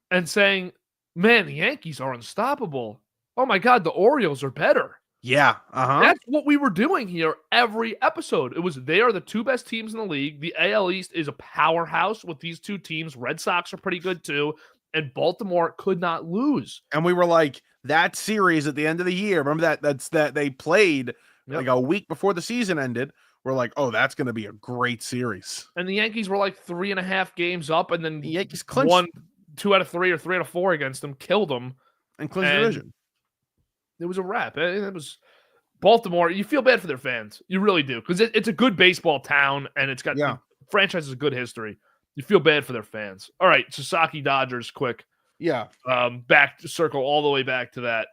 and saying, man, the Yankees are unstoppable. Oh my God, the Orioles are better. Yeah. That's what we were doing here every episode. It was, they are the two best teams in the league. The AL East is a powerhouse with these two teams. Red Sox are pretty good too. And Baltimore could not lose. And we were like, that series at the end of the year, remember that they played like a week before the season ended. We're like, oh, that's going to be a great series. And the Yankees were like 3.5 games up, and then the Yankees clinched. Won 2 out of 3 or 3 out of 4 against them, killed them. And clinched the division. It was a wrap. It was Baltimore. You feel bad for their fans. You really do. Because it's a good baseball town, and it's got the franchise has a good history. You feel bad for their fans. All right, Sasaki Dodgers, quick. Yeah. Back to circle all the way back to that.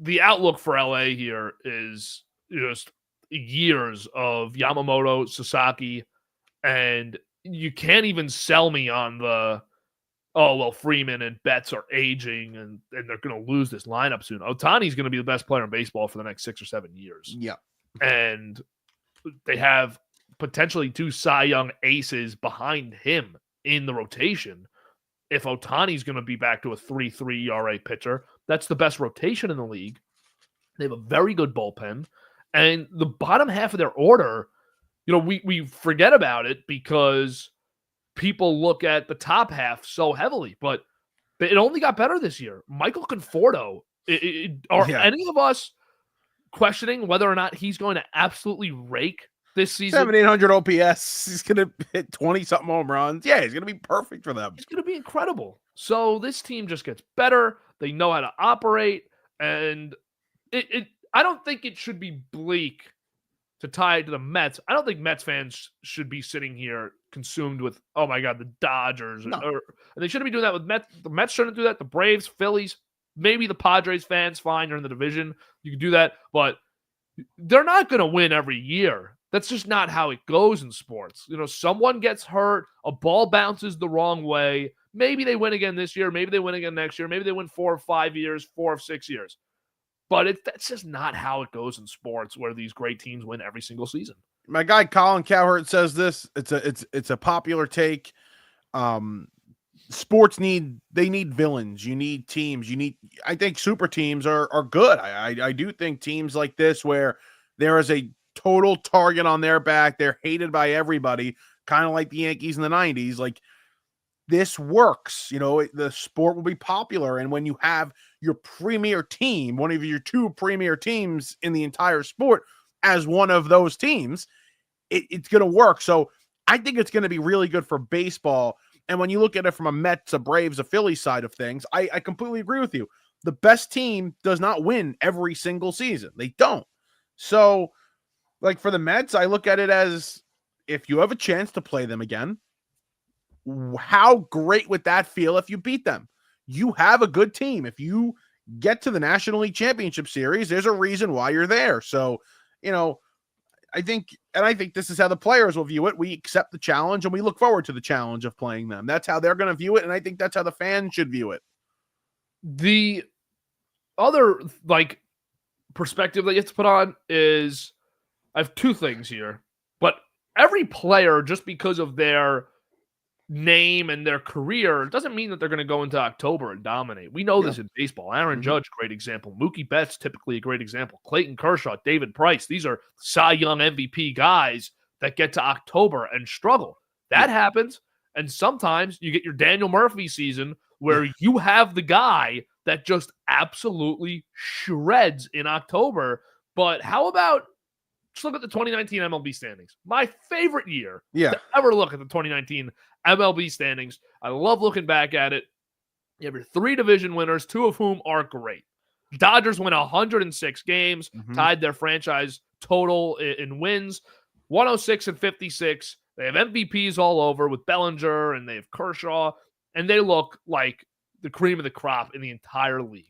The outlook for LA here is just years of Yamamoto, Sasaki, and you can't even sell me on the, oh, well, Freeman and Betts are aging and they're going to lose this lineup soon. Ohtani's going to be the best player in baseball for the next 6 or 7 years. Yeah. And they have potentially 2 Cy Young aces behind him in the rotation. if Ohtani's going to be back to a 3.3 ERA pitcher. That's the best rotation in the league. They have a very good bullpen. And the bottom half of their order, we forget about it because people look at the top half so heavily, but it only got better this year. Michael Conforto, are any of us questioning whether or not he's going to absolutely rake this season? 7,800 OPS. He's going to hit 20-something home runs. Yeah, he's going to be perfect for them. He's going to be incredible. So this team just gets better. They know how to operate, and I don't think it should be bleak to tie it to the Mets. I don't think Mets fans should be sitting here consumed with, oh my God, the Dodgers. No. And they shouldn't be doing that with Mets. The Mets shouldn't do that. The Braves, Phillies, maybe the Padres fans, fine, you're in the division. You can do that, but they're not going to win every year. That's just not how it goes in sports. Someone gets hurt, a ball bounces the wrong way. Maybe they win again this year. Maybe they win again next year. Maybe they win 4 or 5 years, 4 or 6 years. But that's just not how it goes in sports where these great teams win every single season. My guy Colin Cowherd says this. It's a popular take. Sports need villains. You need teams. I think super teams are good. I do think teams like this where there is a total target on their back, they're hated by everybody, kind of like the Yankees in the 90s. Like, this works. The sport will be popular, and when you have your premier team, one of your 2 premier teams in the entire sport, as one of those teams, it's going to work. So I think it's going to be really good for baseball. And when you look at it from a Mets, a Braves, a Phillies side of things, I completely agree with you. The best team does not win every single season. They don't. So, like, for the Mets, I look at it as, if you have a chance to play them again, how great would that feel if you beat them? You have a good team. If you get to the National League Championship Series, there's a reason why you're there. So, I think this is how the players will view it. We accept the challenge and we look forward to the challenge of playing them. That's how they're going to view it. And I think that's how the fans should view it. The other perspective that you have to put on is, I have 2 things here, but every player, just because of their name and their career, doesn't mean that they're going to go into October and dominate. We know this in baseball. Aaron Judge, great example. Mookie Betts, typically a great example. Clayton Kershaw, David Price. These are Cy Young MVP guys that get to October and struggle. That happens. And sometimes you get your Daniel Murphy season where you have the guy that just absolutely shreds in October. But how about, just look at the 2019 MLB standings. My favorite year to ever look at the 2019 MLB standings. I love looking back at it. You have your 3 division winners, 2 of whom are great. Dodgers win 106 games, tied their franchise total in wins, 106 and 56. They have MVPs all over with Bellinger, and they have Kershaw, and they look like the cream of the crop in the entire league.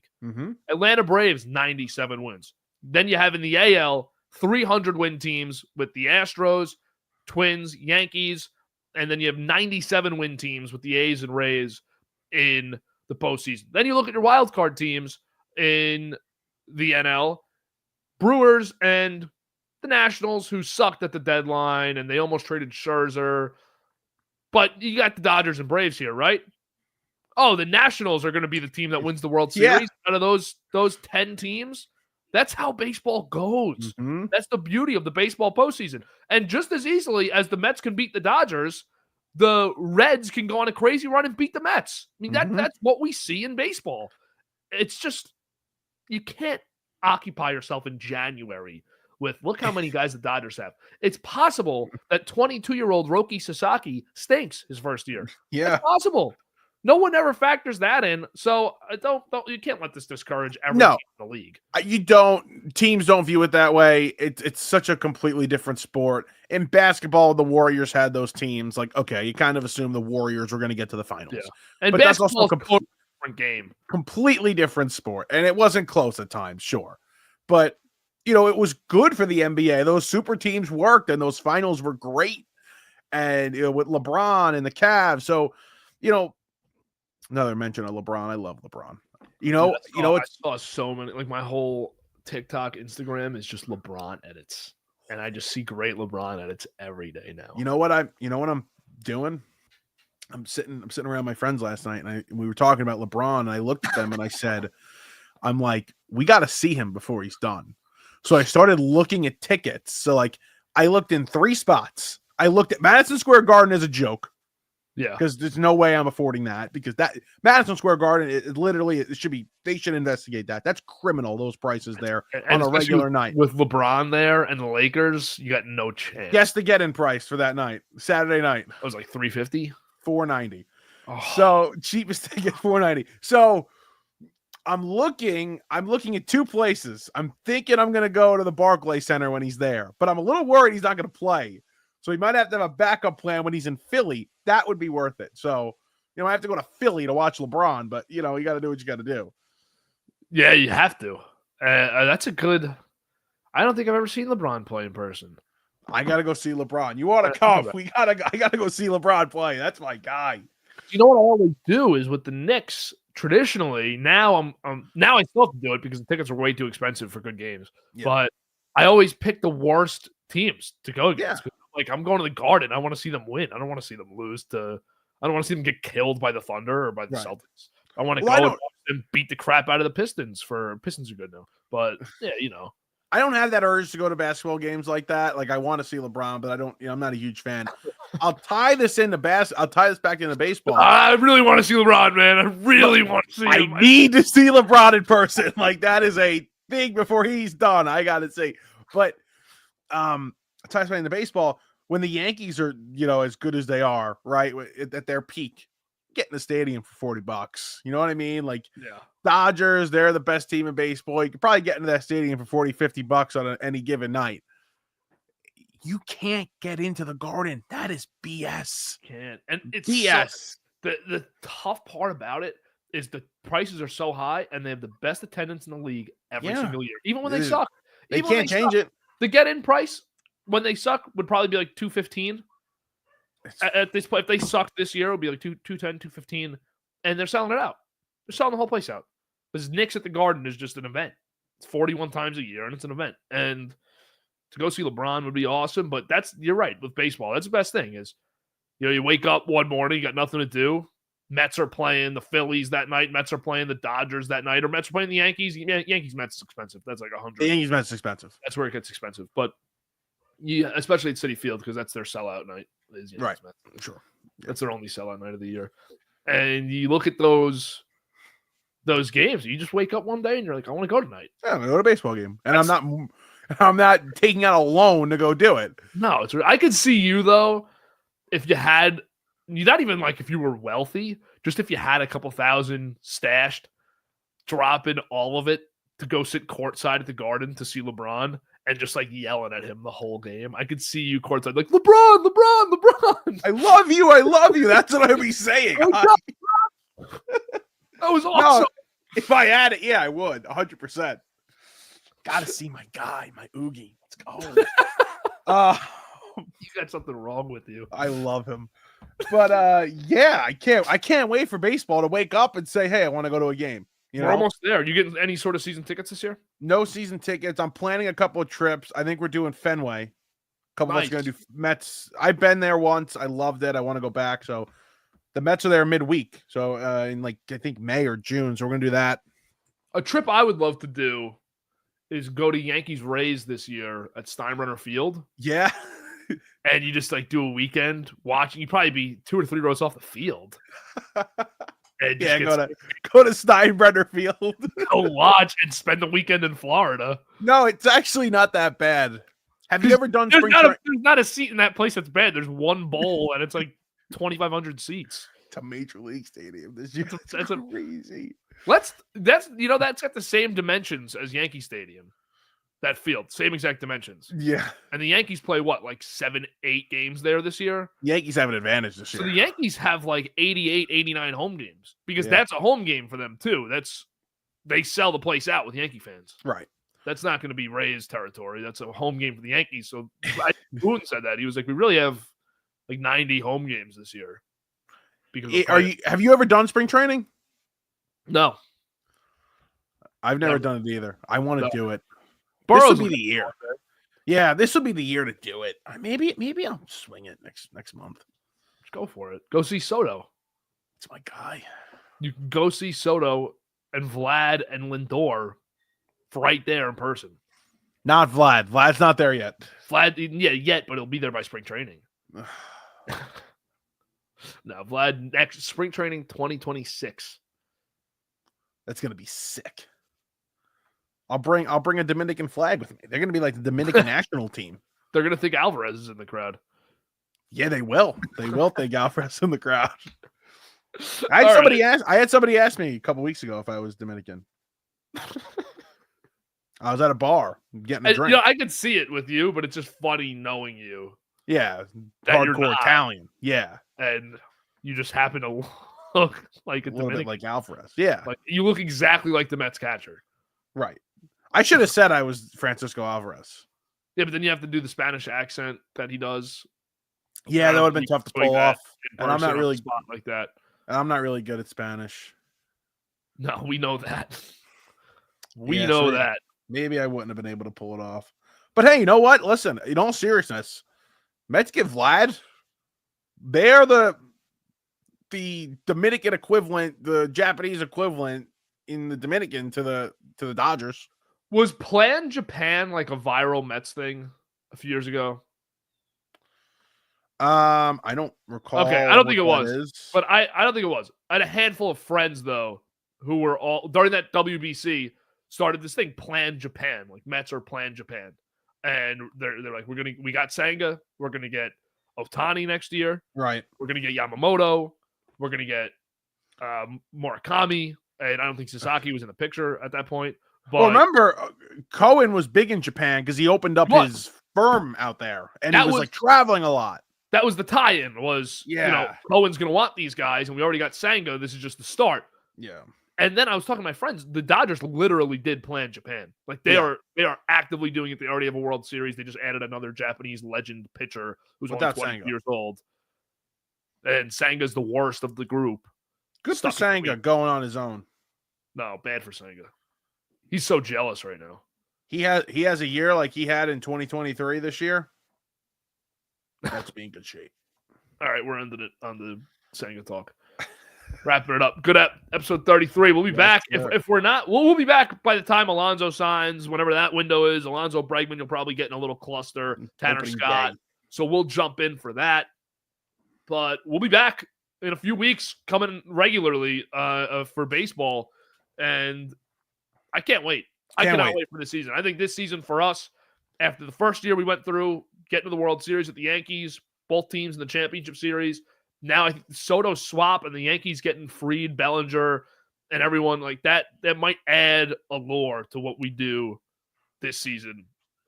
Atlanta Braves, 97 wins. Then you have in the AL 300-win teams with the Astros, Twins, Yankees, and then you have 97-win teams with the A's and Rays in the postseason. Then you look at your wild card teams in the NL, Brewers and the Nationals, who sucked at the deadline, and they almost traded Scherzer. But you got the Dodgers and Braves here, right? Oh, the Nationals are going to be the team that wins the World Series out of those 10 teams. That's how baseball goes. That's the beauty of the baseball postseason. And just as easily as the Mets can beat the Dodgers, the Reds can go on a crazy run and beat the Mets. I mean, that's what we see in baseball. It's just, you can't occupy yourself in January with, look how many guys the Dodgers have. It's possible that 22-year-old Roki Sasaki stinks his first year. It's possible. No one ever factors that in, so you can't let this discourage every team in the league. You don't. Teams don't view it that way. It's such a completely different sport. In basketball, the Warriors had those teams. Like, okay, you kind of assume the Warriors were going to get to the finals. And but basketball is a different game. Completely different sport, and it wasn't close at times, sure. But, it was good for the NBA. Those super teams worked, and those finals were great. And, with LeBron and the Cavs. So, another mention of LeBron. I love LeBron. I saw so many, like, my whole TikTok, Instagram is just LeBron edits, and I just see great LeBron edits every day now. You know what I'm doing? I'm sitting around my friends last night, and we were talking about LeBron, and I looked at them and I said, I'm like, we got to see him before he's done. So I started looking at tickets. So like I looked in 3 spots. I looked at Madison Square Garden as a joke. Yeah. Because there's no way I'm affording that, because that Madison Square Garden, it should be, they should investigate that. That's criminal, those prices there on a regular night. With LeBron there and the Lakers, you got no chance. Guess the get-in price for that night, Saturday night. It was like $350. $490. Oh. So cheapest ticket, $490. So I'm looking at 2 places. I'm thinking I'm gonna go to the Barclays Center when he's there, but I'm a little worried he's not gonna play. So he might have to have a backup plan when he's in Philly. That would be worth it. So, I have to go to Philly to watch LeBron, but you got to do what you got to do. Yeah, you have to. That's a good. I don't think I've ever seen LeBron play in person. I got to go see LeBron. You want to come? I got to go see LeBron play. That's my guy. You know what I always do is with the Knicks. Traditionally, now now I still have to do it because the tickets are way too expensive for good games. Yeah. But I always pick the worst teams to go against. Yeah. Like, I'm going to the Garden. I want to see them win. I don't want to see them lose I don't want to see them get killed by the Thunder or by the Celtics. I want to go and beat the crap out of the Pistons. Pistons are good now. But, yeah, I don't have that urge to go to basketball games like that. Like, I want to see LeBron, but I don't, I'm not a huge fan. I'll tie this back into baseball. I really want to see LeBron, man. I really want to see him. I need to see LeBron in person. Like, that is a thing before he's done, I got to say. But, ties back into baseball. When the Yankees are, as good as they are, right, at their peak, get in the stadium for $40. You know what I mean? Like, yeah. Dodgers, they're the best team in baseball. You could probably get into that stadium for $40-$50 on any given night. You can't get into the Garden. That is BS. Can't. And it's BS. The tough part about it is the prices are so high, and they have the best attendance in the league every single year, even when they suck. They can't change it. The get-in price when they suck would probably be like $215. At this point, if they sucked this year, it would be like $210, $215, and they're selling it out. They're selling the whole place out. Because Knicks at the Garden is just an event. It's 41 times a year, and it's an event. And to go see LeBron would be awesome, but you're right, with baseball, that's the best thing is, you wake up one morning, you got nothing to do. Mets are playing the Phillies that night. Mets are playing the Dodgers that night. Or Mets are playing the Yankees. Yankees Mets is expensive. That's like $100. The Yankees Mets is expensive. That's where it gets expensive. But especially at Citi Field, because that's their sellout night. Right. Mets. Sure. That's their only sellout night of the year. And you look at those games, you just wake up one day and you're like, I want to go tonight. Yeah, I'm gonna go to a baseball game. And I'm not taking out a loan to go do it. No, I could see you though, if you had, not even like if you were wealthy, just if you had a couple thousand stashed, dropping all of it to go sit courtside at the Garden to see LeBron and just like yelling at him the whole game. I could see you courtside like, LeBron. I love you. That's what I'd be saying. That was awesome. No, if I had it, yeah, I would. 100%. Gotta see my guy, my Oogie. Let's go. You got something wrong with you. I love him. But yeah, I can't wait for baseball to wake up and say, hey, I want to go to a game. We're almost there. You getting any sort of season tickets this year? No season tickets. I'm planning a couple of trips. I think we're doing Fenway. A couple of us are going to do Mets. I've been there once. I loved it. I want to go back. So the Mets are there midweek. So in like, I think May or June. So we're going to do that. A trip I would love to do is go to Yankees Rays this year at Steinbrenner Field. Yeah. And you just like do a weekend watching. You'd probably be 2 or 3 rows off the field. And yeah, go to Steinbrenner Field. Go watch and spend the weekend in Florida. No, it's actually not that bad. Have you ever done spring training? There's not a seat in that place that's bad. There's one bowl, and it's like 2,500 seats. It's a major league stadium. This year. That's crazy. That's got the same dimensions as Yankee Stadium. That field, same exact dimensions. Yeah. And the Yankees play what, like 7-8 games there this year? Yankees have an advantage this year. So the Yankees have like 88, 89 home games because that's a home game for them too. They sell the place out with Yankee fans. Right. That's not going to be Rays territory. That's a home game for the Yankees. So Boone said that. He was like, we really have like 90 home games this year. Because have you ever done spring training? No. I've never done it either. I want to do it. This will be the year. Yeah, this will be the year to do it. Maybe I'll swing it next month. go for it. Go see Soto. It's my guy. You can go see Soto and Vlad and Lindor right there in person. Not Vlad. Vlad's not there yet. Vlad, yeah, yet, but he'll be there by spring training. No, Vlad, next spring training 2026. That's gonna be sick. I'll bring a Dominican flag with me. They're gonna be like the Dominican national team. They're gonna think Alvarez is in the crowd. Yeah, they will. They will think Alvarez in the crowd. I had somebody ask me a couple weeks ago if I was Dominican. I was at a bar getting a drink. I could see it with you, but it's just funny knowing you. Yeah, hardcore Italian. Yeah, and you just happen to look like a little Dominican. bit like Alvarez. Yeah, like you look exactly like the Mets catcher. Right. I should have said I was Francisco Alvarez. Yeah, but then you have to do the Spanish accent that he does. Yeah, that would have been tough to pull off. And I'm not really spot like that. And I'm not really good at Spanish. No, we know that. We know that. Maybe I wouldn't have been able to pull it off. But hey, you know what? Listen, in all seriousness, Mets give Vlad. They're the Dominican equivalent, the Japanese equivalent in the Dominican to the Dodgers. Was Plan Japan like a viral Mets thing a few years ago? I don't recall. Okay, I don't think it was. But I don't think it was. I had a handful of friends though who were all during that WBC started this thing, Plan Japan, like Mets are Plan Japan. And they're like, we got Senga, we're gonna get Ohtani next year. Right. We're gonna get Yamamoto, we're gonna get Murakami, and I don't think Sasaki was in the picture at that point. But well, remember, Cohen was big in Japan because he opened up his firm out there, and he was like traveling a lot. That was the tie-in. Was Cohen's gonna want these guys, and we already got Senga. This is just the start. Yeah. And then I was talking to my friends. The Dodgers literally did Plan Japan. Like they are actively doing it. They already have a World Series. They just added another Japanese legend pitcher who's only 20 years old. And Sanga's the worst of the group. Good for Senga going on his own. No, bad for Senga. He's so jealous right now. He has a year like he had in 2023 this year. That's being good shape. All right, we're ending it on the Senga talk. Wrapping it up. Good episode 33. We'll be back. If we're not, we'll be back by the time Alonso signs, whenever that window is. Alonso Bregman, you'll probably get in a little cluster. Tanner Scott. So we'll jump in for that. But we'll be back in a few weeks, coming regularly for baseball. And I can't wait. I cannot wait for the season. I think this season for us, after the first year we went through, getting to the World Series with the Yankees, both teams in the championship series. Now I think the Soto swap and the Yankees getting Fried, Bellinger, and everyone like that might add allure to what we do this season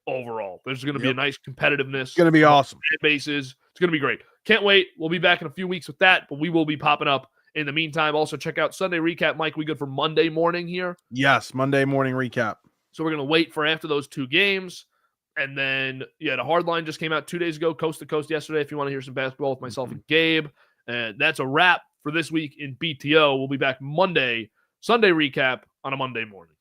overall. There's going to be a nice competitiveness. It's going to be awesome. Bases. It's going to be great. Can't wait. We'll be back in a few weeks with that, but we will be popping up in the meantime. Also, check out Sunday Recap. Mike, we good for Monday morning here? Yes, Monday morning recap. So we're going to wait for after those two games. And then, the Hardline just came out 2 days ago, coast to coast yesterday, if you want to hear some basketball with myself and Gabe. And that's a wrap for this week in BTO. We'll be back Monday, Sunday recap on a Monday morning.